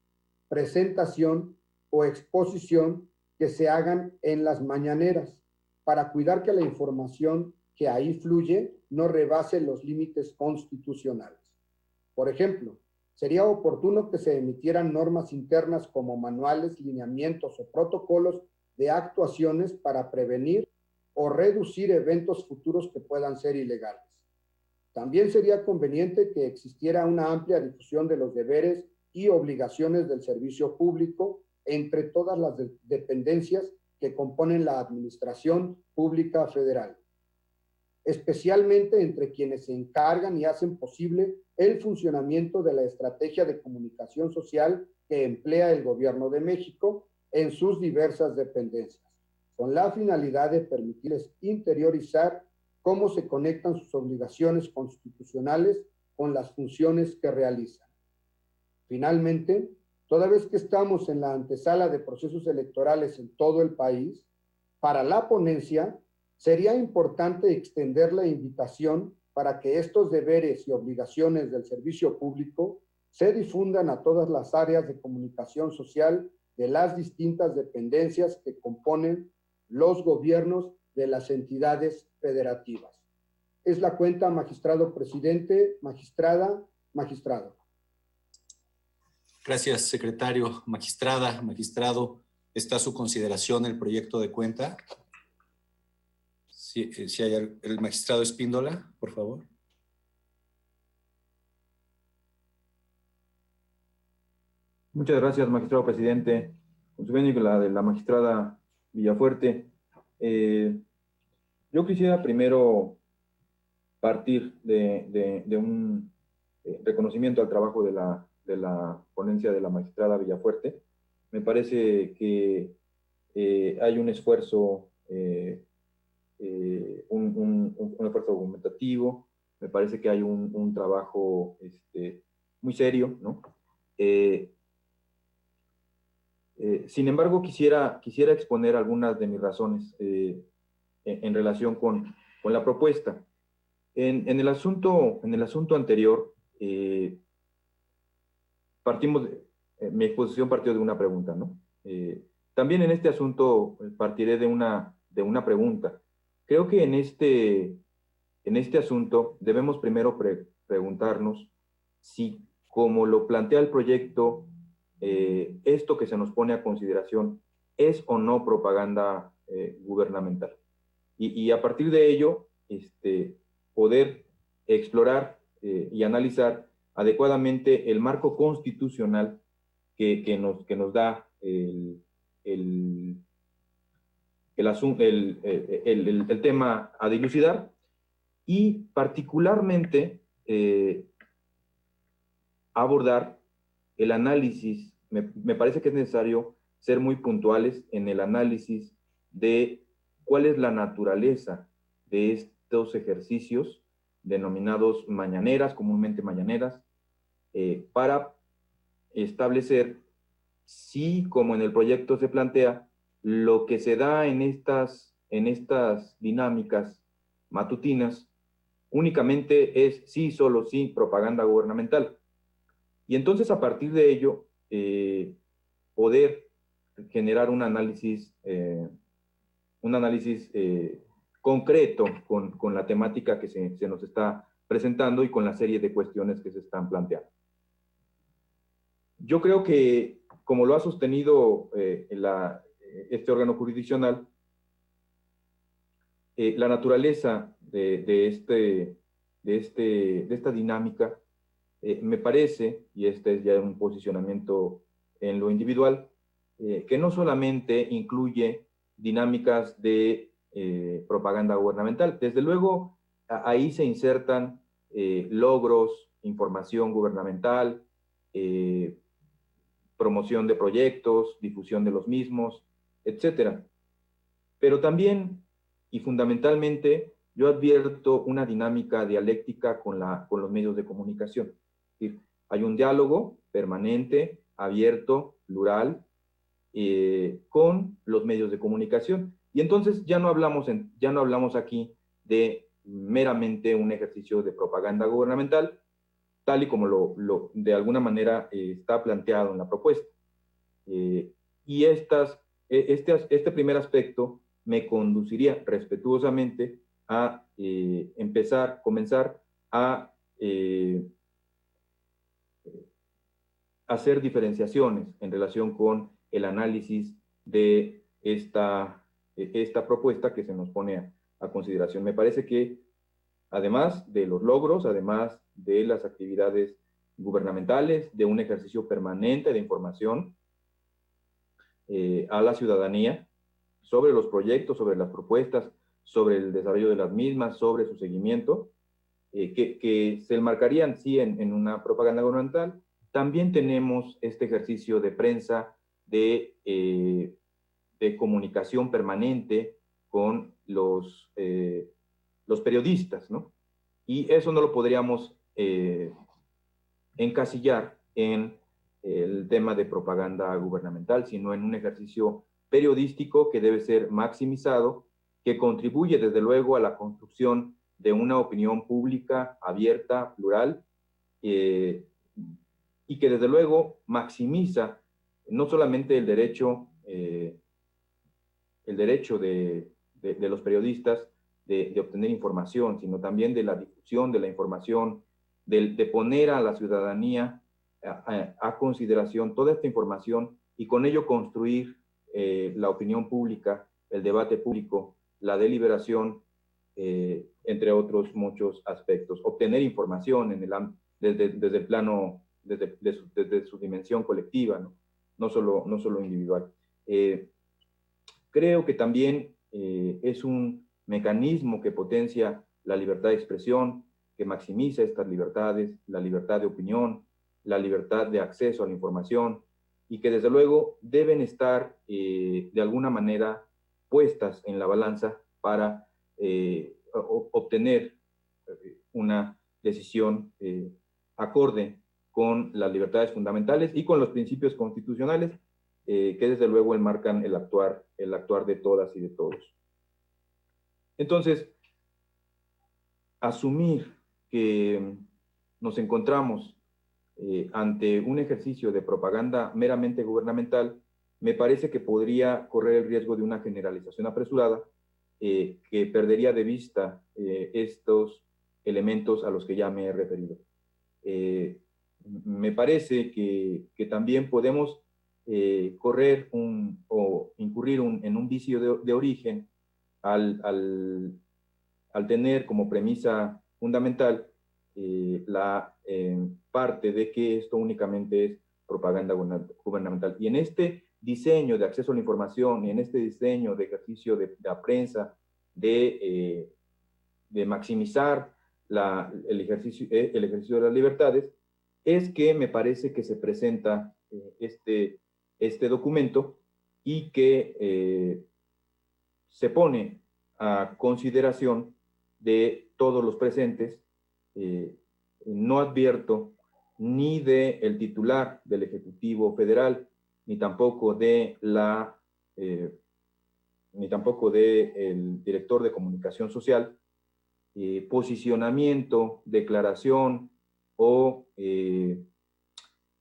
presentación o exposición que se hagan en las mañaneras, para cuidar que la información que ahí fluye no rebase los límites constitucionales. Por ejemplo, sería oportuno que se emitieran normas internas como manuales, lineamientos o protocolos de actuaciones para prevenir o reducir eventos futuros que puedan ser ilegales. También sería conveniente que existiera una amplia difusión de los deberes y obligaciones del servicio público entre todas las dependencias que componen la Administración Pública Federal, especialmente entre quienes se encargan y hacen posible el funcionamiento de la estrategia de comunicación social que emplea el Gobierno de México en sus diversas dependencias, con la finalidad de permitirles interiorizar cómo se conectan sus obligaciones constitucionales con las funciones que realizan. Finalmente, toda vez que estamos en la antesala de procesos electorales en todo el país, para la ponencia sería importante extender la invitación para que estos deberes y obligaciones del servicio público se difundan a todas las áreas de comunicación social de las distintas dependencias que componen los gobiernos de las entidades federativas. Es la cuenta, magistrado presidente, magistrada, magistrado. Gracias, secretario. Magistrada, magistrado, ¿está a su consideración el proyecto de cuenta? Si hay el magistrado Espíndola, por favor. Muchas gracias, magistrado presidente. Con su venia y con la de la magistrada Villafuerte. Yo quisiera primero partir de un reconocimiento al trabajo de la ponencia de la magistrada Villafuerte. Me parece que hay un esfuerzo, un esfuerzo argumentativo. Me parece que hay un trabajo muy serio, ¿no? Sin embargo, quisiera exponer algunas de mis razones en relación con la propuesta. En el asunto anterior, mi exposición partió de una pregunta, ¿no? También en este asunto partiré de una pregunta. Creo que en este asunto debemos primero preguntarnos si, como lo plantea el proyecto, esto que se nos pone a consideración es o no propaganda gubernamental. Y a partir de ello, poder explorar y analizar adecuadamente el marco constitucional que nos da el tema a dilucidar, y particularmente abordar el análisis. Me parece que es necesario ser muy puntuales en el análisis de cuál es la naturaleza de estos ejercicios denominados mañaneras, comúnmente mañaneras, para establecer si, como en el proyecto se plantea, lo que se da en estas dinámicas matutinas únicamente es sí, solo sí, propaganda gubernamental. Y entonces, a partir de ello, poder generar un análisis concreto con la temática que se nos está presentando y con la serie de cuestiones que se están planteando. Yo creo que, como lo ha sostenido este órgano jurisdiccional, la naturaleza de esta dinámica, me parece, y este es ya un posicionamiento en lo individual, que no solamente incluye dinámicas de propaganda gubernamental. Desde luego, ahí se insertan logros, información gubernamental, promoción de proyectos, difusión de los mismos, etcétera. Pero también, y fundamentalmente, yo advierto una dinámica dialéctica con los medios de comunicación. Es decir, hay un diálogo permanente, abierto, plural, con los medios de comunicación. Y entonces ya no hablamos aquí de meramente un ejercicio de propaganda gubernamental, tal y como de alguna manera está planteado en la propuesta. Y este primer aspecto me conduciría respetuosamente a comenzar a hacer diferenciaciones en relación con el análisis de esta propuesta que se nos pone a consideración. Me parece que, además de los logros, además de las actividades gubernamentales, de un ejercicio permanente de información a la ciudadanía sobre los proyectos, sobre las propuestas, sobre el desarrollo de las mismas, sobre su seguimiento, que se enmarcarían, sí, en una propaganda gubernamental. También tenemos este ejercicio de prensa, de comunicación permanente con los periodistas, ¿no? Y eso no lo podríamos encasillar en el tema de propaganda gubernamental, sino en un ejercicio periodístico que debe ser maximizado, que contribuye desde luego a la construcción de una opinión pública abierta, plural, y que desde luego maximiza no solamente el derecho de los periodistas de obtener información, sino también de la difusión de la información, de poner a la ciudadanía a consideración toda esta información y con ello construir la opinión pública, el debate público, la deliberación, entre otros muchos aspectos. Obtener información desde el plano, desde su dimensión colectiva, no solo individual. Creo que también es un mecanismo que potencia la libertad de expresión, que maximiza estas libertades, la libertad de opinión, la libertad de acceso a la información, y que desde luego deben estar de alguna manera puestas en la balanza para obtener una decisión acorde con las libertades fundamentales y con los principios constitucionales que desde luego enmarcan el actuar de todas y de todos. Entonces, asumir que nos encontramos ante un ejercicio de propaganda meramente gubernamental me parece que podría correr el riesgo de una generalización apresurada que perdería de vista estos elementos a los que ya me he referido. Me parece que también podemos correr o incurrir en un vicio de origen al tener como premisa fundamental la parte de que esto únicamente es propaganda gubernamental. Y en este diseño de acceso a la información y en este diseño de ejercicio de la prensa, de maximizar el ejercicio de las libertades, es que me parece que se presenta este documento y que se pone a consideración de todos los presentes. No advierto ni del titular del Ejecutivo Federal, ni tampoco del director de Comunicación Social, posicionamiento, declaración o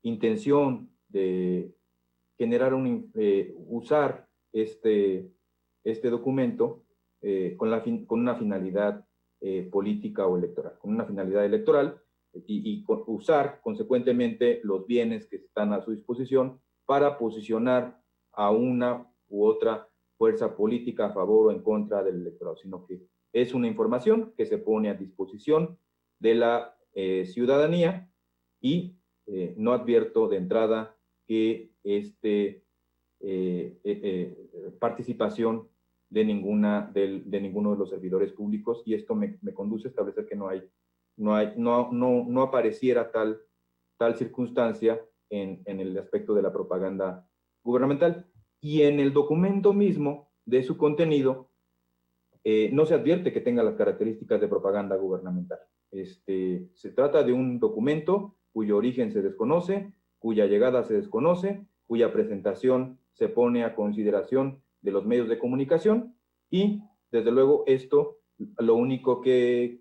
intención de generar usar este documento con una finalidad política o electoral, con una finalidad electoral y usar consecuentemente los bienes que están a su disposición para posicionar a una u otra fuerza política a favor o en contra del electorado, sino que es una información que se pone a disposición de la ciudadanía y no advierto de entrada que participación de ninguno de los servidores públicos, y esto me conduce a establecer que no apareciera tal circunstancia en el aspecto de la propaganda gubernamental. Y en el documento mismo de su contenido no se advierte que tenga las características de propaganda gubernamental. Se trata de un documento cuyo origen se desconoce, cuya llegada se desconoce, cuya presentación se pone a consideración de los medios de comunicación, y desde luego esto a lo único que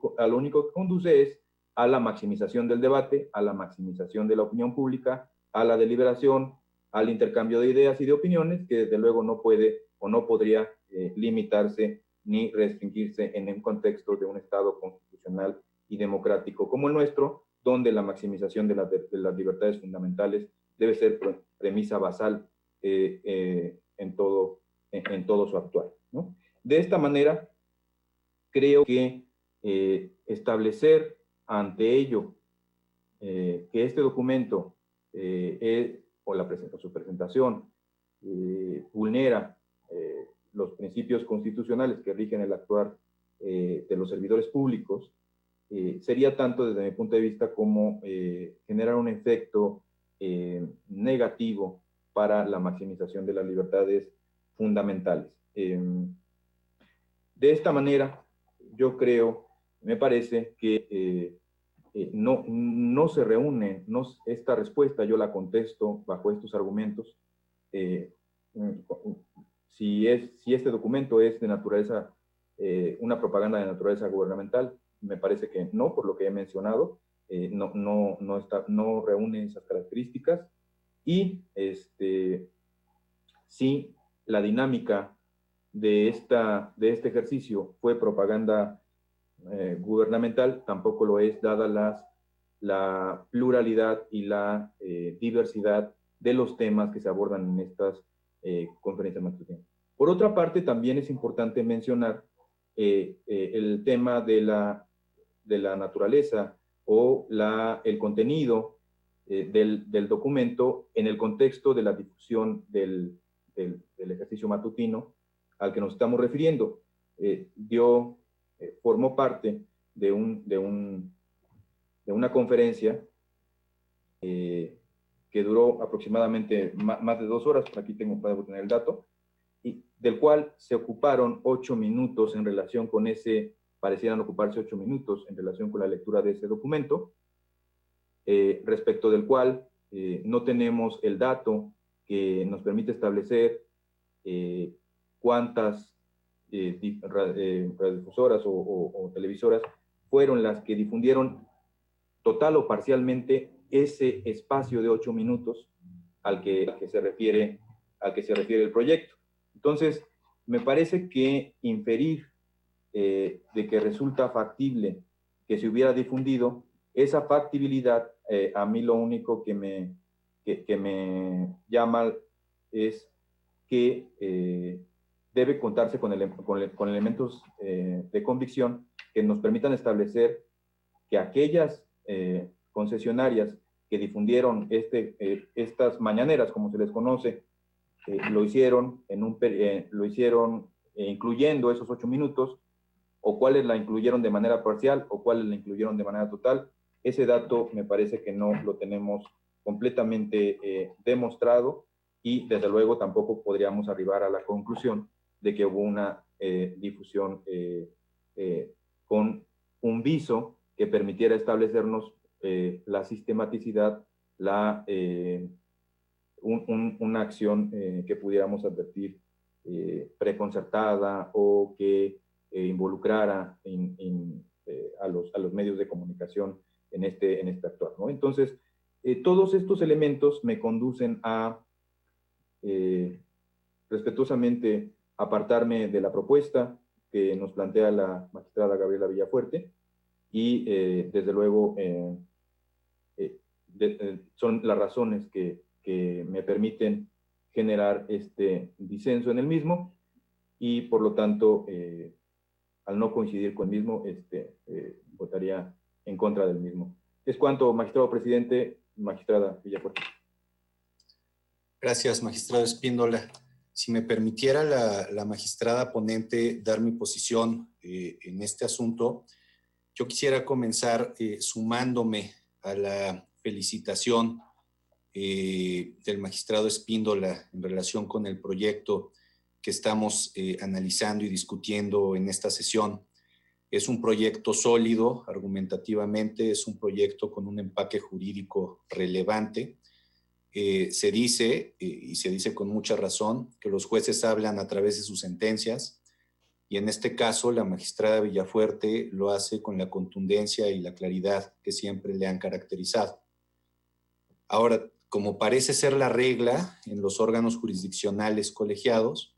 conduce es a la maximización del debate, a la maximización de la opinión pública, a la deliberación, al intercambio de ideas y de opiniones, que desde luego no puede o no podría limitarse ni restringirse en un contexto de un Estado constitucional y democrático como el nuestro, donde la maximización de las libertades fundamentales debe ser premisa basal en todo su actuar, ¿no? De esta manera, creo que establecer ante ello que este documento o su presentación vulnera los principios constitucionales que rigen el actuar de los servidores públicos, sería tanto desde mi punto de vista como generar un efecto negativo para la maximización de las libertades fundamentales. De esta manera, yo creo, me parece que no se reúne, esta respuesta yo la contesto bajo estos argumentos. Si este documento es de naturaleza, una propaganda de naturaleza gubernamental, me parece que no, por lo que he mencionado, no reúne esas características, y sí la dinámica de este ejercicio fue propaganda gubernamental, tampoco lo es, dada la pluralidad y la diversidad de los temas que se abordan en estas conferencias matutinas. Por otra parte, también es importante mencionar el tema de la naturaleza o el contenido del documento en el contexto de la difusión del ejercicio matutino al que nos estamos refiriendo. Formó parte de una conferencia que duró aproximadamente más de 2 horas, por aquí puedo tener el dato, y del cual se ocuparon 8 minutos en relación con parecieran ocuparse 8 minutos en relación con la lectura de ese documento, respecto del cual no tenemos el dato que nos permite establecer cuántas radiodifusoras o televisoras fueron las que difundieron total o parcialmente ese espacio de 8 minutos al que se refiere el proyecto. Entonces, me parece que inferir de que resulta factible que se hubiera difundido, esa factibilidad, a mí lo único que me llama es que debe contarse con elementos de convicción que nos permitan establecer que aquellas concesionarias que difundieron estas mañaneras, como se les conoce, lo hicieron incluyendo esos 8 minutos, o cuáles la incluyeron de manera parcial, o cuáles la incluyeron de manera total. Ese dato me parece que no lo tenemos completamente demostrado, y desde luego tampoco podríamos arribar a la conclusión de que hubo una difusión con un viso que permitiera establecernos la sistematicidad, una acción que pudiéramos advertir preconcertada o que involucrara a los medios de comunicación en este actuar, ¿no? Entonces, todos estos elementos me conducen a respetuosamente apartarme de la propuesta que nos plantea la magistrada Gabriela Villafuerte, y desde luego son las razones que me permiten generar este disenso en el mismo, y por lo tanto, al no coincidir con el mismo, votaría en contra del mismo. Es cuanto, magistrado presidente. Magistrada Villafuerte. Gracias, magistrado Espíndola. Si me permitiera la magistrada ponente dar mi posición en este asunto, yo quisiera comenzar sumándome a la felicitación del magistrado Espíndola en relación con el proyecto que estamos analizando y discutiendo en esta sesión. Es un proyecto sólido, argumentativamente, es un proyecto con un empaque jurídico relevante. Se dice, y se dice con mucha razón, que los jueces hablan a través de sus sentencias, y en este caso la magistrada Villafuerte lo hace con la contundencia y la claridad que siempre le han caracterizado. Ahora, como parece ser la regla en los órganos jurisdiccionales colegiados,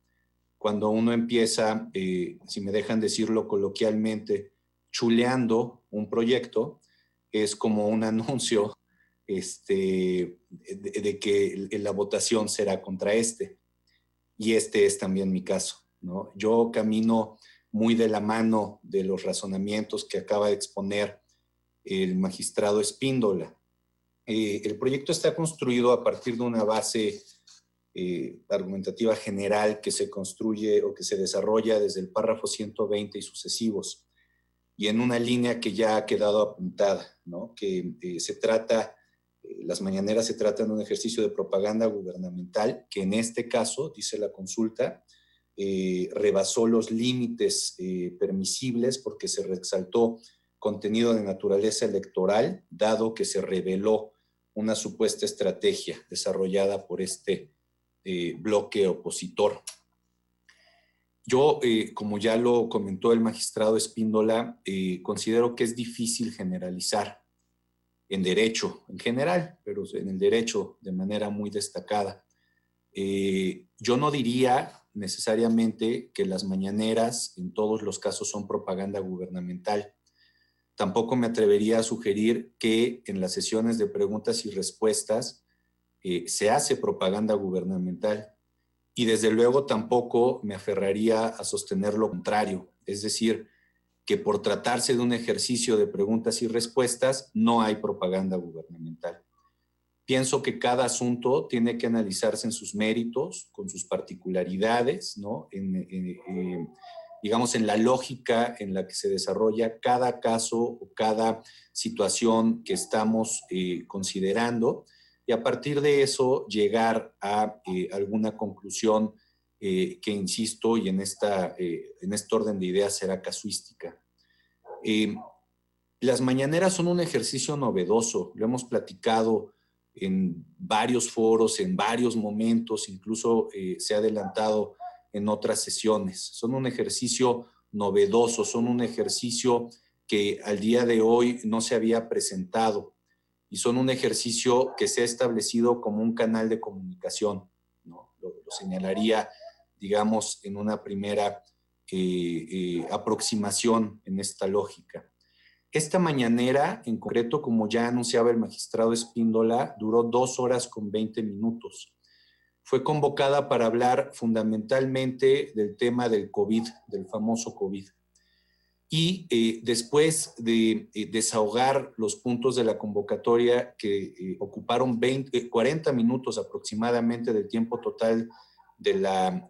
cuando uno empieza, si me dejan decirlo coloquialmente, chuleando un proyecto, es como un anuncio de que la votación será contra este. Y este es también mi caso, ¿no? Yo camino muy de la mano de los razonamientos que acaba de exponer el magistrado Espíndola. El proyecto está construido a partir de una base argumentativa general que se construye o que se desarrolla desde el párrafo 120 y sucesivos, y en una línea que ya ha quedado apuntada, ¿no? Que las mañaneras se tratan de un ejercicio de propaganda gubernamental que en este caso, dice la consulta, rebasó los límites permisibles porque se resaltó contenido de naturaleza electoral, dado que se reveló una supuesta estrategia desarrollada por este bloque opositor. Yo, como ya lo comentó el magistrado Espíndola, considero que es difícil generalizar en derecho en general, pero en el derecho de manera muy destacada. Yo no diría necesariamente que las mañaneras en todos los casos son propaganda gubernamental. Tampoco me atrevería a sugerir que en las sesiones de preguntas y respuestas se hace propaganda gubernamental. Y desde luego tampoco me aferraría a sostener lo contrario, es decir, que por tratarse de un ejercicio de preguntas y respuestas no hay propaganda gubernamental. Pienso que cada asunto tiene que analizarse en sus méritos, con sus particularidades, ¿no? Digamos, en la lógica en la que se desarrolla cada caso o cada situación que estamos considerando, y a partir de eso llegar a alguna conclusión que, insisto, y en este orden de ideas será casuística. Las mañaneras son un ejercicio novedoso, lo hemos platicado en varios foros, en varios momentos, incluso se ha adelantado en otras sesiones. Son un ejercicio novedoso, son un ejercicio que al día de hoy no se había presentado y son un ejercicio que se ha establecido como un canal de comunicación, ¿no? Lo señalaría, digamos, en una primera aproximación en esta lógica. Esta mañanera, en concreto, como ya anunciaba el magistrado Espíndola, duró 2 horas con 20 minutos. Fue convocada para hablar fundamentalmente del tema del COVID, del famoso COVID. Y después de desahogar los puntos de la convocatoria que ocuparon 40 minutos aproximadamente del tiempo total de la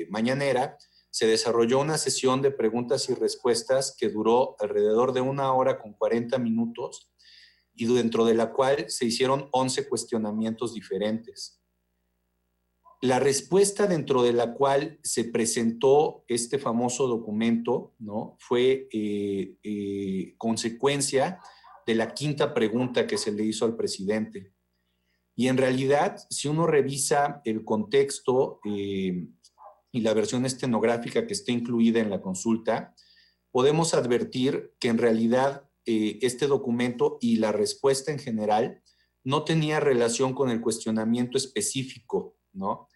mañanera, se desarrolló una sesión de preguntas y respuestas que duró alrededor de 1 hora con 40 minutos y dentro de la cual se hicieron 11 cuestionamientos diferentes. La respuesta dentro de la cual se presentó este famoso documento, ¿no? Fue consecuencia de la 5ª pregunta que se le hizo al presidente. Y en realidad, si uno revisa el contexto y la versión estenográfica que está incluida en la consulta, podemos advertir que en realidad este documento y la respuesta en general no tenía relación con el cuestionamiento específico, ¿no?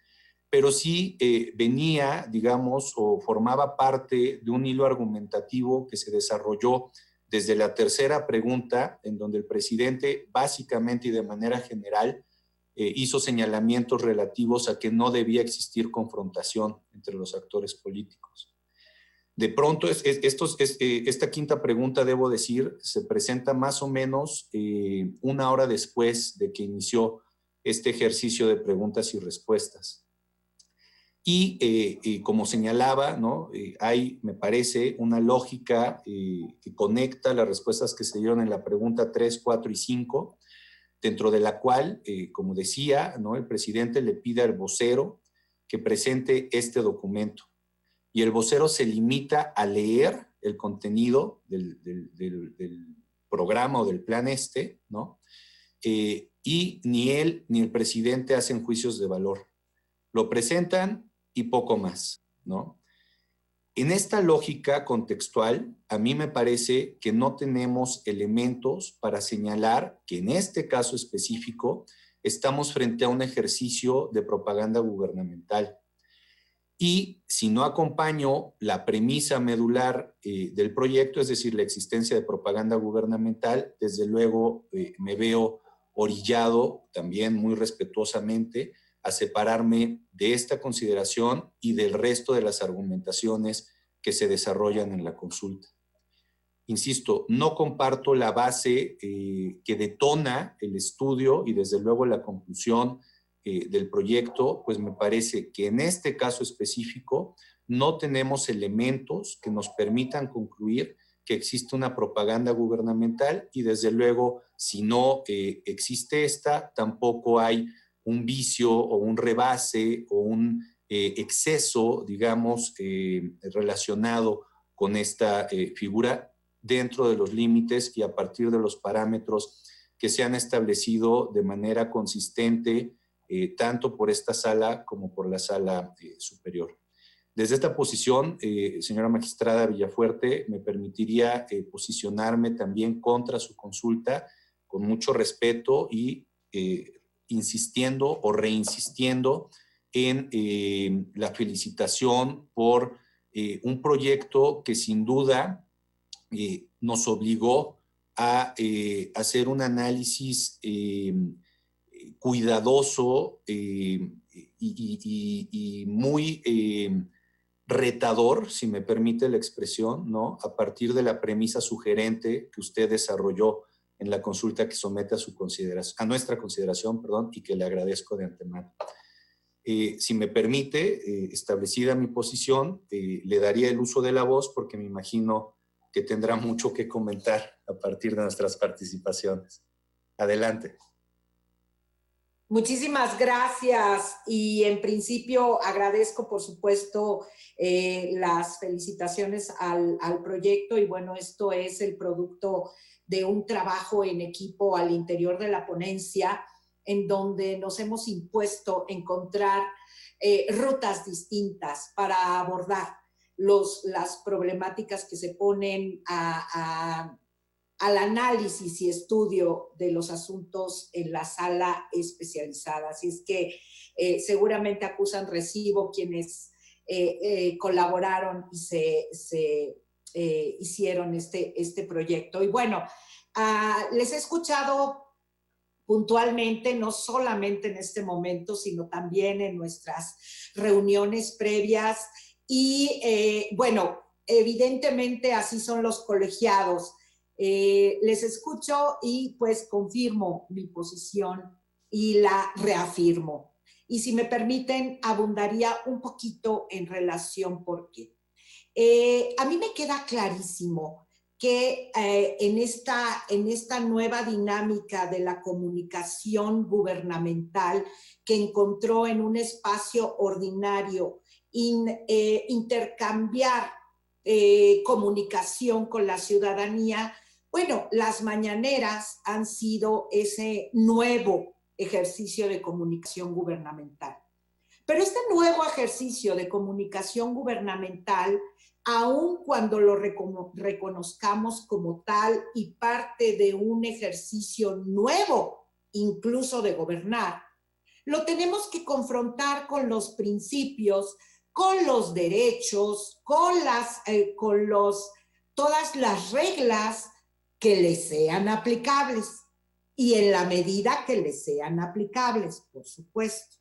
Pero sí venía, digamos, o formaba parte de un hilo argumentativo que se desarrolló desde la 3ª pregunta, en donde el presidente básicamente y de manera general hizo señalamientos relativos a que no debía existir confrontación entre los actores políticos. De pronto, esta 5ª pregunta, debo decir, se presenta más o menos 1 hora después de que inició este ejercicio de preguntas y respuestas. Y como señalaba, ¿no? Hay, me parece, una lógica que conecta las respuestas que se dieron en la pregunta 3, 4 y 5, dentro de la cual, como decía, ¿no? El presidente le pide al vocero que presente este documento. Y el vocero se limita a leer el contenido del programa o del plan ¿no? Y ni él ni el presidente hacen juicios de valor. Lo presentan y poco más, ¿no? En esta lógica contextual, a mí me parece que no tenemos elementos para señalar que en este caso específico estamos frente a un ejercicio de propaganda gubernamental. Y si no acompaño la premisa medular del proyecto, es decir, la existencia de propaganda gubernamental, desde luego me veo orillado, también muy respetuosamente, a separarme de esta consideración y del resto de las argumentaciones que se desarrollan en la consulta. Insisto, no comparto la base que detona el estudio y desde luego la conclusión del proyecto, pues me parece que en este caso específico no tenemos elementos que nos permitan concluir que existe una propaganda gubernamental y desde luego si no existe esta, tampoco hay un vicio o un rebase o un exceso, digamos, relacionado con esta figura dentro de los límites y a partir de los parámetros que se han establecido de manera consistente tanto por esta sala como por la sala superior. Desde esta posición, señora magistrada Villafuerte, me permitiría posicionarme también contra su consulta con mucho respeto y insistiendo o reinsistiendo en la felicitación por un proyecto que sin duda nos obligó a hacer un análisis cuidadoso y muy retador, si me permite la expresión, ¿no? A partir de la premisa sugerente que usted desarrolló en la consulta que somete a nuestra consideración, y que le agradezco de antemano. Si me permite, establecida mi posición, le daría el uso de la voz porque me imagino que tendrá mucho que comentar a partir de nuestras participaciones. Adelante. Muchísimas gracias y en principio agradezco por supuesto las felicitaciones al proyecto y bueno, esto es el producto de un trabajo en equipo al interior de la ponencia en donde nos hemos impuesto encontrar rutas distintas para abordar las problemáticas que se ponen al análisis y estudio de los asuntos en la sala especializada. Así es que seguramente acusan recibo quienes colaboraron y se hicieron este proyecto. Y bueno, les he escuchado puntualmente, no solamente en este momento, sino también en nuestras reuniones previas. Y bueno, evidentemente así son los colegiados. Les escucho y pues confirmo mi posición y la reafirmo. Y si me permiten, abundaría un poquito en relación por qué. A mí me queda clarísimo que en esta nueva dinámica de la comunicación gubernamental que encontró en un espacio ordinario intercambiar comunicación con la ciudadanía, bueno, las mañaneras han sido ese nuevo ejercicio de comunicación gubernamental. Pero este nuevo ejercicio de comunicación gubernamental, aun cuando lo reconozcamos como tal y parte de un ejercicio nuevo, incluso de gobernar, lo tenemos que confrontar con los principios, con los derechos, con todas las reglas que les sean aplicables y en la medida que les sean aplicables, por supuesto.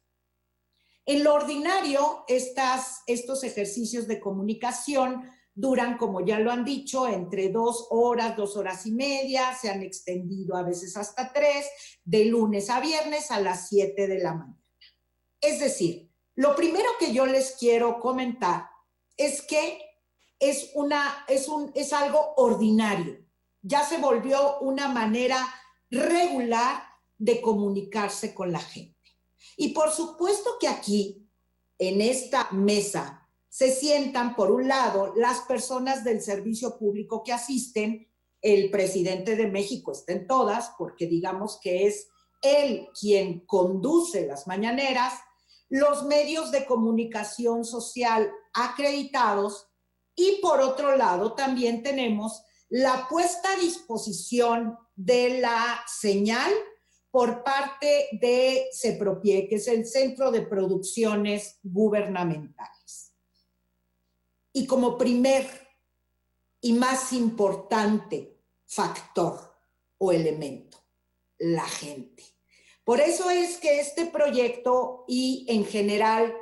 En lo ordinario, estos ejercicios de comunicación duran, como ya lo han dicho, entre 2 horas, 2 horas y media, se han extendido a veces hasta 3, de lunes a viernes a las 7 de la mañana. Es decir, lo primero que yo les quiero comentar es que es algo ordinario. Ya se volvió una manera regular de comunicarse con la gente. Y por supuesto que aquí, en esta mesa, se sientan, por un lado, las personas del servicio público que asisten. El presidente de México está en todas, porque digamos que es él quien conduce las mañaneras, los medios de comunicación social acreditados y, por otro lado, también tenemos la puesta a disposición de la señal por parte de CEPROPIE, que es el Centro de Producciones Gubernamentales. Y como primer y más importante factor o elemento, la gente. Por eso es que este proyecto y en general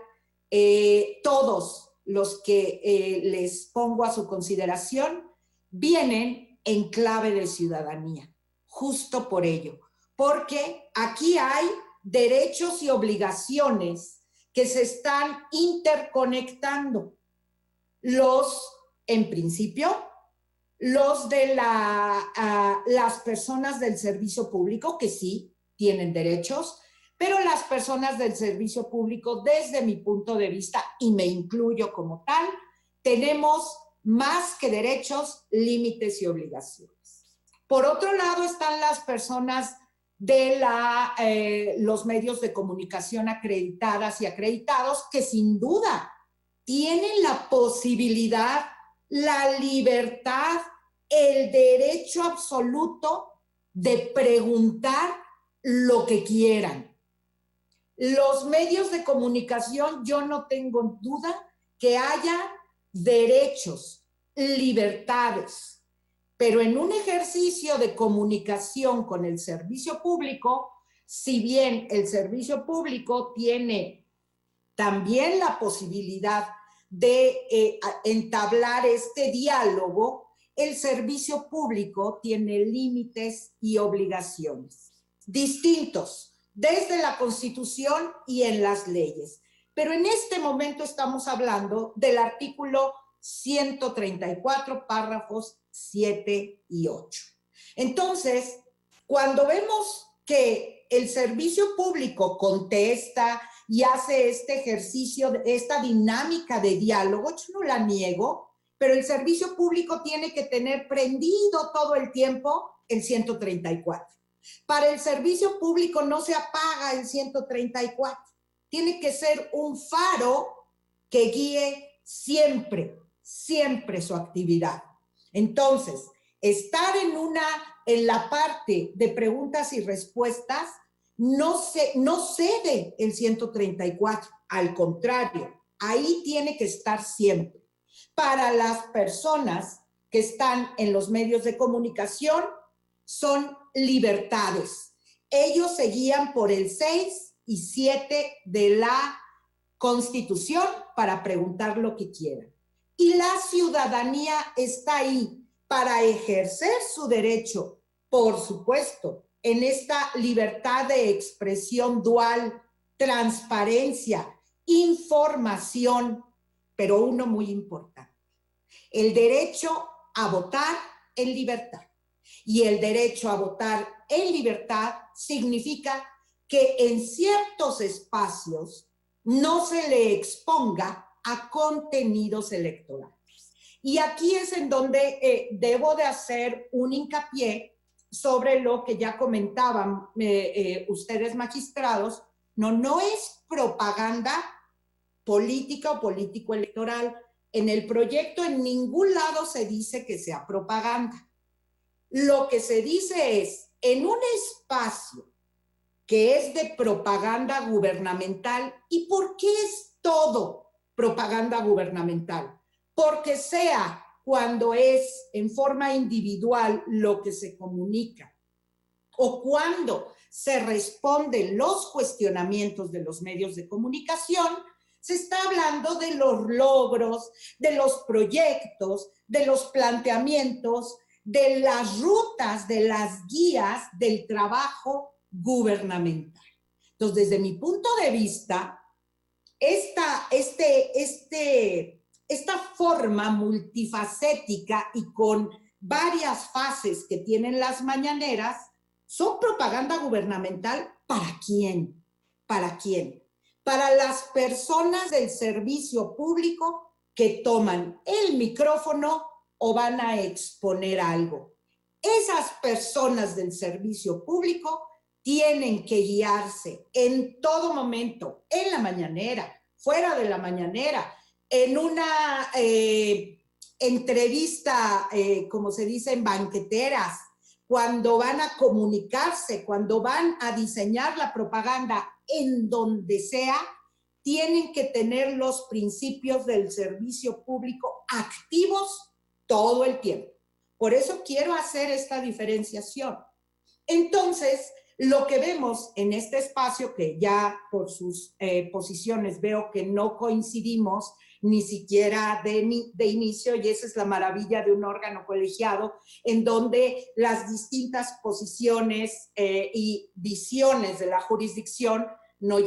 todos los que les pongo a su consideración vienen en clave de ciudadanía, justo por ello. Porque aquí hay derechos y obligaciones que se están interconectando. En principio, los de las personas del servicio público, que sí tienen derechos, pero las personas del servicio público, desde mi punto de vista, y me incluyo como tal, tenemos más que derechos, límites y obligaciones. Por otro lado están las personas de los medios de comunicación acreditadas y acreditados que sin duda tienen la posibilidad, la libertad, el derecho absoluto de preguntar lo que quieran. Los medios de comunicación, yo no tengo duda que haya derechos, libertades, pero en un ejercicio de comunicación con el servicio público, si bien el servicio público tiene también la posibilidad de entablar este diálogo, el servicio público tiene límites y obligaciones distintos desde la Constitución y en las leyes. Pero en este momento estamos hablando del artículo 134, párrafos 7 y 8. Entonces, cuando vemos que el servicio público contesta y hace este ejercicio, esta dinámica de diálogo, yo no la niego, pero el servicio público tiene que tener prendido todo el tiempo el 134. Para el servicio público no se apaga el 134. Tiene que ser un faro que guíe siempre, siempre su actividad. Entonces, estar en la parte de preguntas y respuestas no cede el 134. Al contrario, ahí tiene que estar siempre. Para las personas que están en los medios de comunicación, son libertades. Ellos se guían por el 6 y 7 de la Constitución para preguntar lo que quieran. Y la ciudadanía está ahí para ejercer su derecho, por supuesto, en esta libertad de expresión dual, transparencia, información, pero uno muy importante, el derecho a votar en libertad. Y el derecho a votar en libertad significa que en ciertos espacios no se le exponga a contenidos electorales. Y aquí es en donde debo de hacer un hincapié sobre lo que ya comentaban ustedes magistrados. No es propaganda política o político-electoral. En el proyecto en ningún lado se dice que sea propaganda. Lo que se dice es, en un espacio que es de propaganda gubernamental, ¿y por qué es todo propaganda gubernamental? Porque sea cuando es en forma individual lo que se comunica o cuando se responden los cuestionamientos de los medios de comunicación, se está hablando de los logros, de los proyectos, de los planteamientos, de las rutas, de las guías del trabajo gubernamental. Entonces, desde mi punto de vista, esta forma multifacética y con varias fases que tienen las mañaneras son propaganda gubernamental. ¿Para quién? ¿Para quién? Para las personas del servicio público que toman el micrófono o van a exponer algo. Esas personas del servicio público tienen que guiarse en todo momento, en la mañanera, fuera de la mañanera, en una entrevista, como se dice, en banqueteras, cuando van a comunicarse, cuando van a diseñar la propaganda, en donde sea, tienen que tener los principios del servicio público activos todo el tiempo. Por eso quiero hacer esta diferenciación. Entonces, lo que vemos en este espacio, que ya por sus posiciones veo que no coincidimos ni siquiera de inicio, y esa es la maravilla de un órgano colegiado, en donde las distintas posiciones y visiones de la jurisdicción nos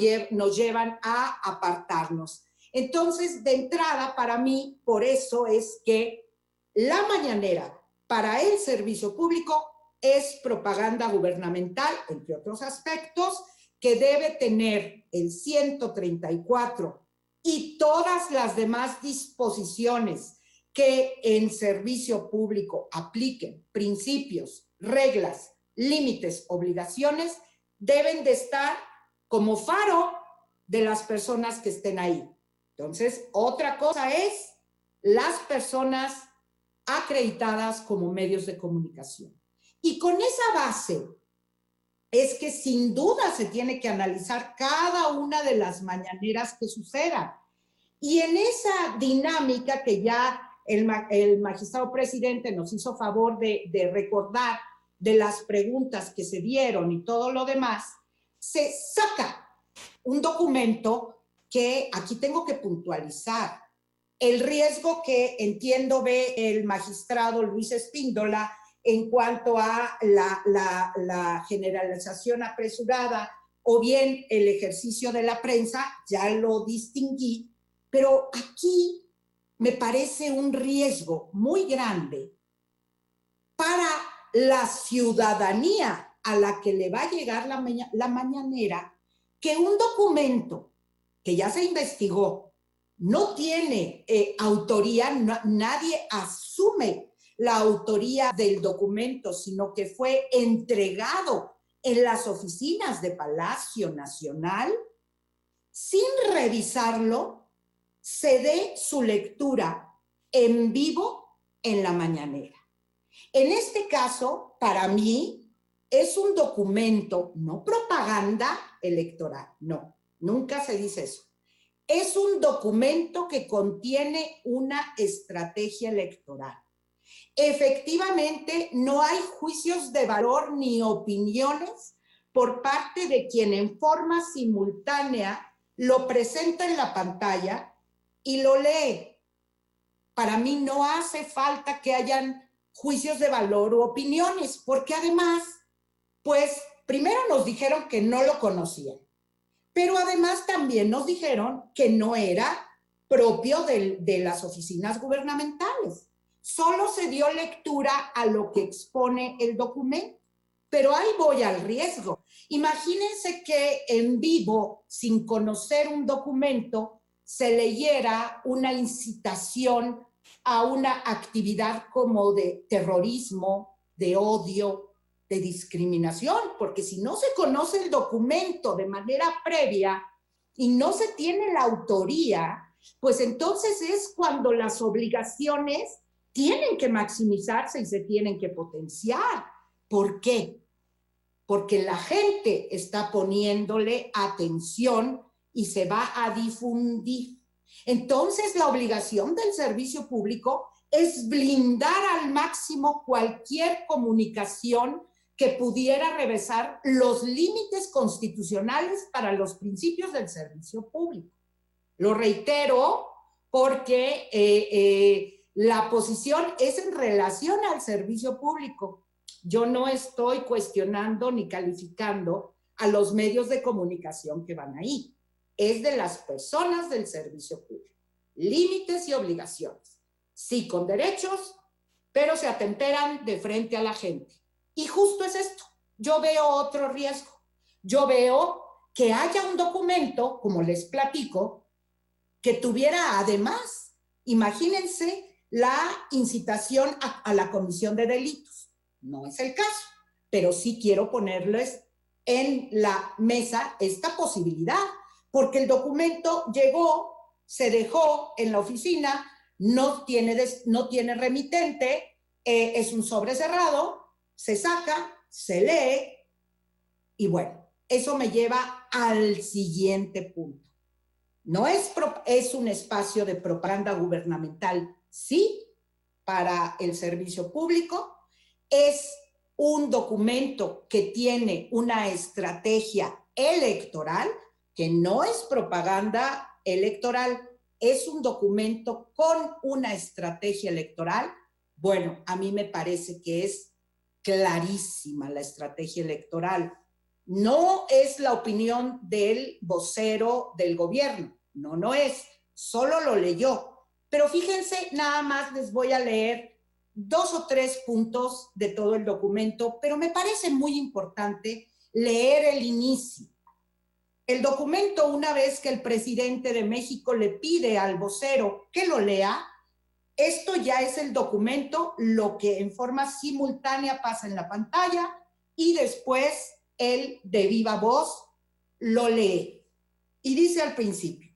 llevan a apartarnos. Entonces, de entrada, para mí, por eso es que la mañanera para el servicio público es propaganda gubernamental, entre otros aspectos, que debe tener el 134 y todas las demás disposiciones que en servicio público apliquen, principios, reglas, límites, obligaciones, deben de estar como faro de las personas que estén ahí. Entonces, otra cosa es las personas acreditadas como medios de comunicación. Y con esa base es que sin duda se tiene que analizar cada una de las mañaneras que sucedan. Y en esa dinámica que ya el magistrado presidente nos hizo favor de recordar de las preguntas que se dieron y todo lo demás, se saca un documento que aquí tengo que puntualizar. El riesgo que entiendo ve el magistrado Luis Espíndola en cuanto a la generalización apresurada o bien el ejercicio de la prensa, ya lo distinguí, pero aquí me parece un riesgo muy grande para la ciudadanía a la que le va a llegar la mañanera, que un documento que ya se investigó no tiene autoría, nadie asume la autoría del documento, sino que fue entregado en las oficinas de Palacio Nacional, sin revisarlo, se dé su lectura en vivo en la mañanera. En este caso, para mí, es un documento, no propaganda electoral, no, nunca se dice eso. Es un documento que contiene una estrategia electoral. Efectivamente, no hay juicios de valor ni opiniones por parte de quien en forma simultánea lo presenta en la pantalla y lo lee. Para mí no hace falta que hayan juicios de valor u opiniones, porque además, pues, primero nos dijeron que no lo conocían, pero además también nos dijeron que no era propio de las oficinas gubernamentales. Solo se dio lectura a lo que expone el documento, pero ahí voy al riesgo. Imagínense que en vivo, sin conocer un documento, se leyera una incitación a una actividad como de terrorismo, de odio, de discriminación, porque si no se conoce el documento de manera previa y no se tiene la autoría, pues entonces es cuando las obligaciones tienen que maximizarse y se tienen que potenciar. ¿Por qué? Porque la gente está poniéndole atención y se va a difundir. Entonces, la obligación del servicio público es blindar al máximo cualquier comunicación que pudiera rebasar los límites constitucionales para los principios del servicio público. Lo reitero porque la posición es en relación al servicio público. Yo no estoy cuestionando ni calificando a los medios de comunicación que van ahí. Es de las personas del servicio público. Límites y obligaciones. Sí, con derechos, pero se atemperan de frente a la gente. Y justo es esto. Yo veo otro riesgo. Yo veo que haya un documento, como les platico, que tuviera además, imagínense, la incitación a la comisión de delitos. No es el caso, pero sí quiero ponerles en la mesa esta posibilidad, porque el documento llegó, se dejó en la oficina, no tiene remitente, es un sobre cerrado, se saca, se lee, y bueno, eso me lleva al siguiente punto. No es un espacio de propaganda gubernamental, sí, para el servicio público, es un documento que tiene una estrategia electoral, que no es propaganda electoral, es un documento con una estrategia electoral. Bueno, a mí me parece que es clarísima la estrategia electoral. No es la opinión del vocero del gobierno, no es, solo lo leyó. Pero fíjense, nada más les voy a leer 2 o 3 puntos de todo el documento, pero me parece muy importante leer el inicio. El documento, una vez que el presidente de México le pide al vocero que lo lea, esto ya es el documento, lo que en forma simultánea pasa en la pantalla y después él de viva voz lo lee. Y dice al principio,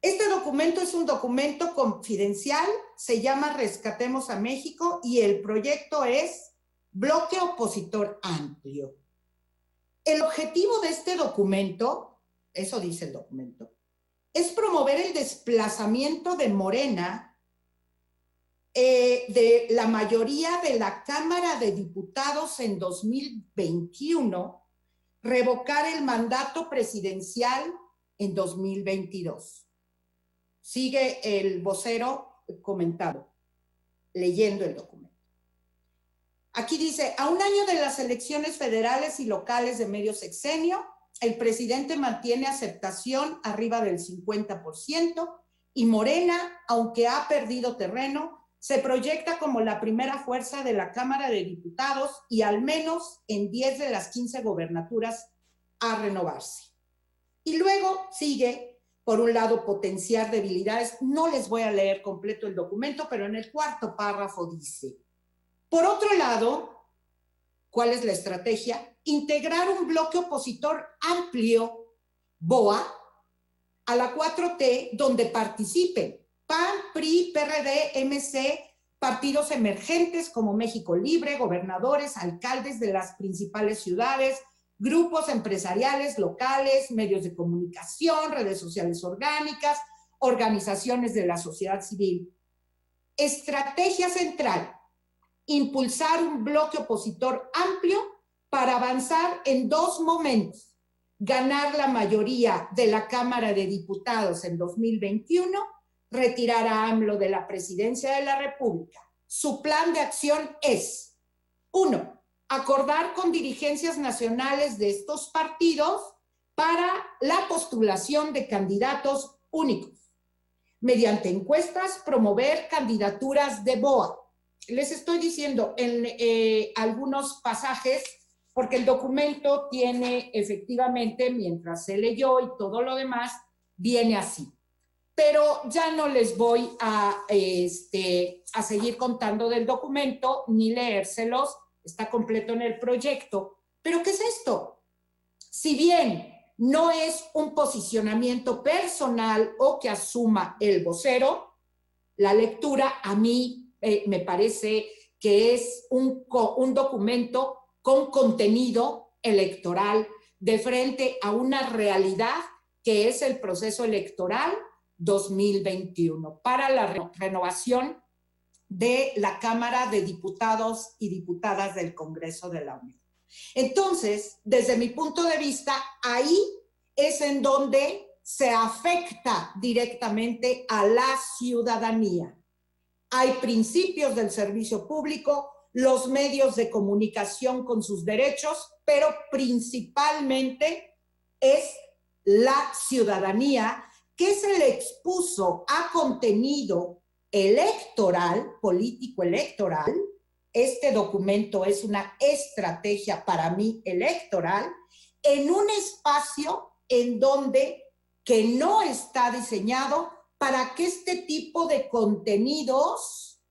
este documento es un documento confidencial, se llama Rescatemos a México y el proyecto es Bloque Opositor Amplio. El objetivo de este documento, eso dice el documento, es promover el desplazamiento de Morena de la mayoría de la Cámara de Diputados en 2021, revocar el mandato presidencial en 2022. Sigue el vocero comentando, leyendo el documento. Aquí dice, a un año de las elecciones federales y locales de medio sexenio, el presidente mantiene aceptación arriba del 50% y Morena, aunque ha perdido terreno, se proyecta como la primera fuerza de la Cámara de Diputados y al menos en 10 de las 15 gobernaturas a renovarse. Y luego sigue, por un lado, potenciar debilidades. No les voy a leer completo el documento, pero en el cuarto párrafo dice, por otro lado, ¿cuál es la estrategia? Integrar un bloque opositor amplio, BOA, a la 4T, donde participen PAN, PRI, PRD, MC, partidos emergentes como México Libre, gobernadores, alcaldes de las principales ciudades, grupos empresariales locales, medios de comunicación, redes sociales orgánicas, organizaciones de la sociedad civil. Estrategia central, impulsar un bloque opositor amplio para avanzar en dos momentos. Ganar la mayoría de la Cámara de Diputados en 2021, retirar a AMLO de la presidencia de la República. Su plan de acción es, 1, acordar con dirigencias nacionales de estos partidos para la postulación de candidatos únicos. Mediante encuestas, promover candidaturas de BOA. Les estoy diciendo en algunos pasajes, porque el documento tiene efectivamente, mientras se leyó y todo lo demás, viene así. Pero ya no les voy a seguir contando del documento ni leérselos, está completo en el proyecto. ¿Pero qué es esto? Si bien no es un posicionamiento personal o que asuma el vocero, la lectura a mí me parece que es un documento con contenido electoral de frente a una realidad que es el proceso electoral 2021 para la renovación de la Cámara de Diputados y Diputadas del Congreso de la Unión. Entonces, desde mi punto de vista, ahí es en donde se afecta directamente a la ciudadanía. Hay principios del servicio público, los medios de comunicación con sus derechos, pero principalmente es la ciudadanía que se le expuso a contenido electoral, político electoral. Este documento es una estrategia para mí electoral en un espacio en donde que no está diseñado para que este tipo de contenidos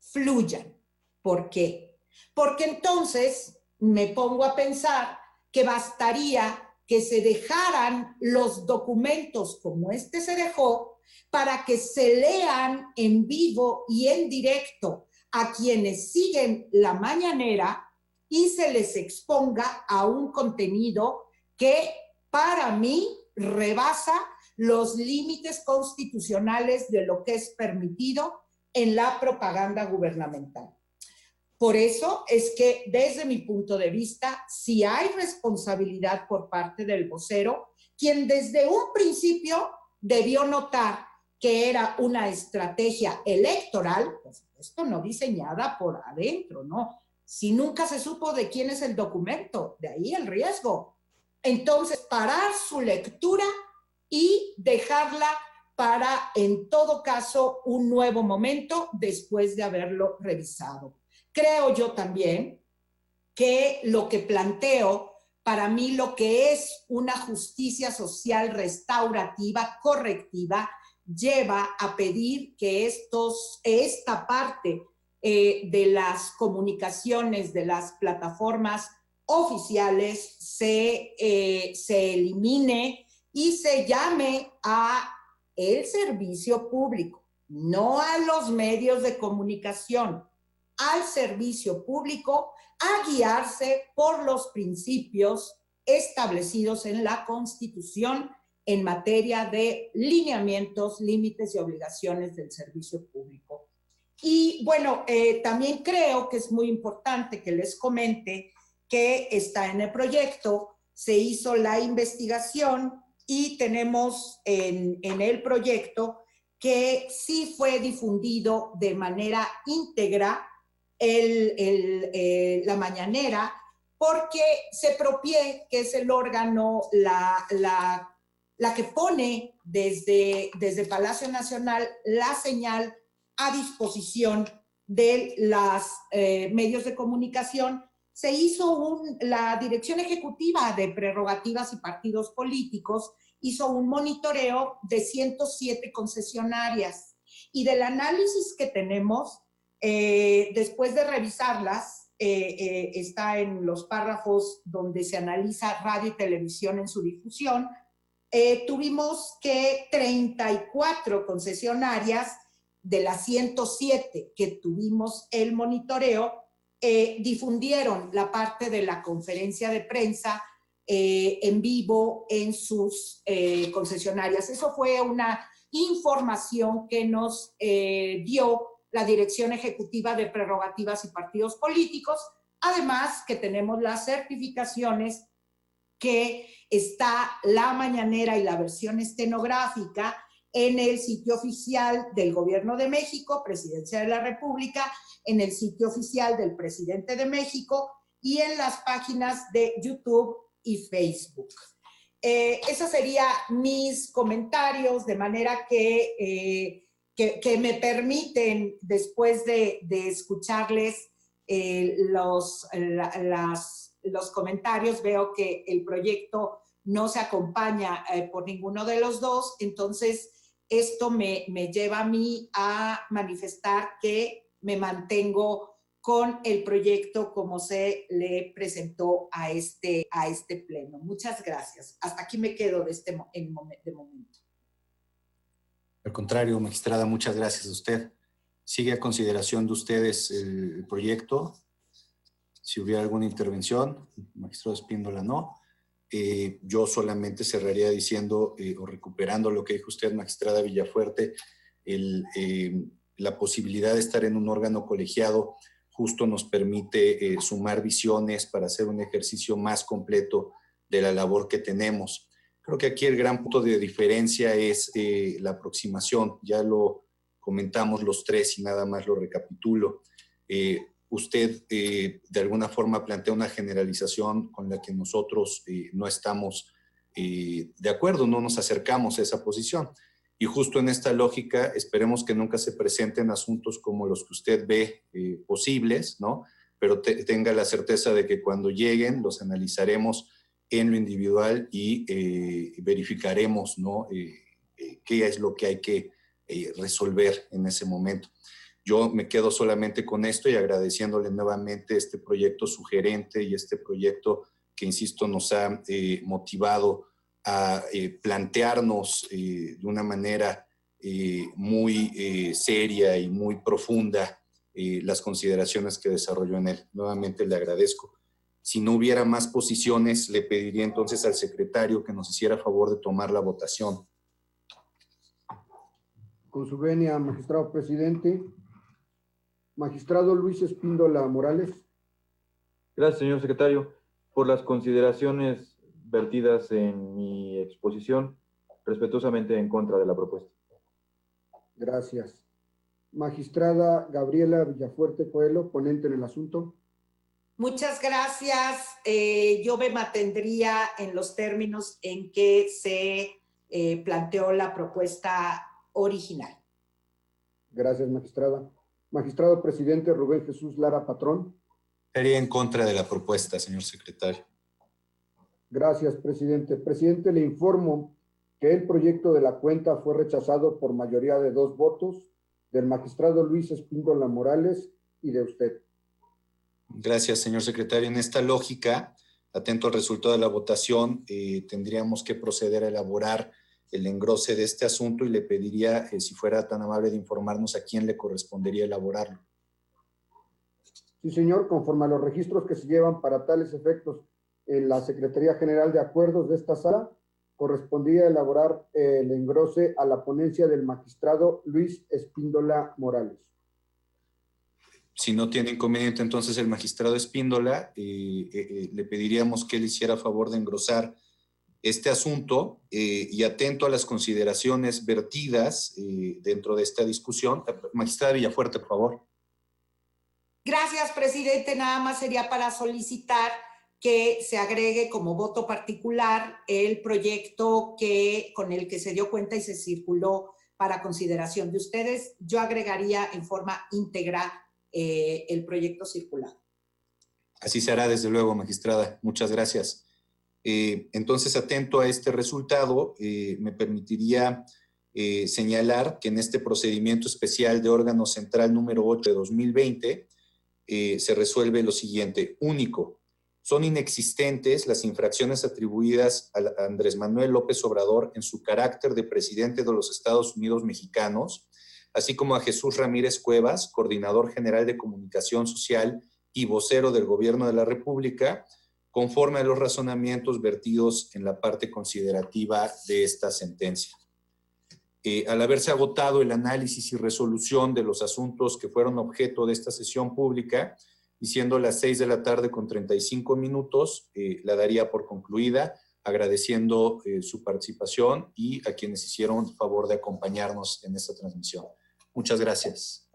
fluyan. ¿Por qué? Porque entonces me pongo a pensar que bastaría que se dejaran los documentos como este se dejó para que se lean en vivo y en directo a quienes siguen la mañanera y se les exponga a un contenido que para mí rebasa los límites constitucionales de lo que es permitido en la propaganda gubernamental. Por eso es que desde mi punto de vista, sí hay responsabilidad por parte del vocero, quien desde un principio debió notar que era una estrategia electoral, por supuesto no diseñada por adentro, ¿no? Si nunca se supo de quién es el documento, de ahí el riesgo. Entonces, parar su lectura y dejarla para, en todo caso, un nuevo momento después de haberlo revisado. Creo yo también que lo que planteo, para mí lo que es una justicia social restaurativa, correctiva, lleva a pedir que esta parte de las comunicaciones, de las plataformas oficiales se elimine y se llame a el servicio público, no a los medios de comunicación, al servicio público, a guiarse por los principios establecidos en la Constitución en materia de lineamientos, límites y obligaciones del servicio público. Y bueno, también creo que es muy importante que les comente que está en el proyecto, se hizo la investigación y tenemos en el proyecto que sí fue difundido de manera íntegra la mañanera, porque CEPROPIE, que es el órgano, la que pone desde Palacio Nacional la señal a disposición de los medios de comunicación, se hizo la Dirección Ejecutiva de Prerrogativas y Partidos Políticos hizo un monitoreo de 107 concesionarias, y del análisis que tenemos, después de revisarlas, está en los párrafos donde se analiza radio y televisión en su difusión, tuvimos que 34 concesionarias de las 107 que tuvimos el monitoreo difundieron la parte de la conferencia de prensa en vivo en sus concesionarias. Eso fue una información que nos dio la Dirección Ejecutiva de Prerrogativas y Partidos Políticos, además que tenemos las certificaciones que está la mañanera y la versión estenográfica en el sitio oficial del Gobierno de México, Presidencia de la República, en el sitio oficial del Presidente de México y en las páginas de YouTube y Facebook. Esos serían mis comentarios, de manera que me permiten, después de escucharles los comentarios, veo que el proyecto no se acompaña por ninguno de los dos, entonces esto me lleva a mí a manifestar que me mantengo con el proyecto como se le presentó a este pleno. Muchas gracias. Hasta aquí me quedo de momento. Al contrario, magistrada, muchas gracias a usted. Sigue a consideración de ustedes el proyecto. Si hubiera alguna intervención, magistrado Espíndola no. Yo solamente cerraría diciendo o recuperando lo que dijo usted, magistrada Villafuerte, la posibilidad de estar en un órgano colegiado justo nos permite sumar visiones para hacer un ejercicio más completo de la labor que tenemos. Creo que aquí el gran punto de diferencia es la aproximación. Ya lo comentamos los tres y nada más lo recapitulo. Usted de alguna forma plantea una generalización con la que nosotros no estamos de acuerdo, no nos acercamos a esa posición. Y justo en esta lógica, esperemos que nunca se presenten asuntos como los que usted ve posibles, ¿no? Pero tenga la certeza de que cuando lleguen los analizaremos en lo individual y verificaremos, ¿no? Qué es lo que hay que resolver en ese momento. Yo me quedo solamente con esto y agradeciéndole nuevamente este proyecto sugerente y este proyecto que, insisto, nos ha motivado a plantearnos de una manera muy seria y muy profunda las consideraciones que desarrolló en él. Nuevamente le agradezco. Si no hubiera más posiciones, le pediría entonces al secretario que nos hiciera favor de tomar la votación. Con su venia, magistrado presidente. Magistrado Luis Espíndola Morales. Gracias, señor secretario. Por las consideraciones vertidas en mi exposición, respetuosamente en contra de la propuesta. Gracias. Magistrada Gabriela Villafuerte Coelho, ponente en el asunto. Muchas gracias. Yo me mantendría en los términos en que se planteó la propuesta original. Gracias, magistrada. Magistrado presidente Rubén Jesús Lara Patrón. Estaría en contra de la propuesta, señor secretario. Gracias, presidente. Presidente, le informo que el proyecto de la cuenta fue rechazado por mayoría de 2 votos, del magistrado Luis Espíndola Morales y de usted. Gracias, señor secretario. En esta lógica, atento al resultado de la votación, tendríamos que proceder a elaborar el engrose de este asunto y le pediría, si fuera tan amable, de informarnos a quién le correspondería elaborarlo. Sí, señor, conforme a los registros que se llevan para tales efectos en la Secretaría General de Acuerdos de esta sala, correspondía elaborar el engrose a la ponencia del magistrado Luis Espíndola Morales. Si no tiene inconveniente, entonces el magistrado Espíndola, le pediríamos que él hiciera favor de engrosar este asunto y atento a las consideraciones vertidas dentro de esta discusión. Magistrada Villafuerte, por favor. Gracias, presidente. Nada más sería para solicitar que se agregue como voto particular el proyecto con el que se dio cuenta y se circuló para consideración de ustedes. Yo agregaría en forma íntegra el proyecto circulado. Así se hará, desde luego, magistrada. Muchas gracias. Entonces, atento a este resultado, me permitiría señalar que en este procedimiento especial de órgano central número 8 de 2020 se resuelve lo siguiente. Único, son inexistentes las infracciones atribuidas a Andrés Manuel López Obrador en su carácter de presidente de los Estados Unidos mexicanos, así como a Jesús Ramírez Cuevas, coordinador general de comunicación social y vocero del Gobierno de la República, conforme a los razonamientos vertidos en la parte considerativa de esta sentencia. Al haberse agotado el análisis y resolución de los asuntos que fueron objeto de esta sesión pública, y siendo las 6:35 p.m, la daría por concluida, agradeciendo su participación y a quienes hicieron favor de acompañarnos en esta transmisión. Muchas gracias.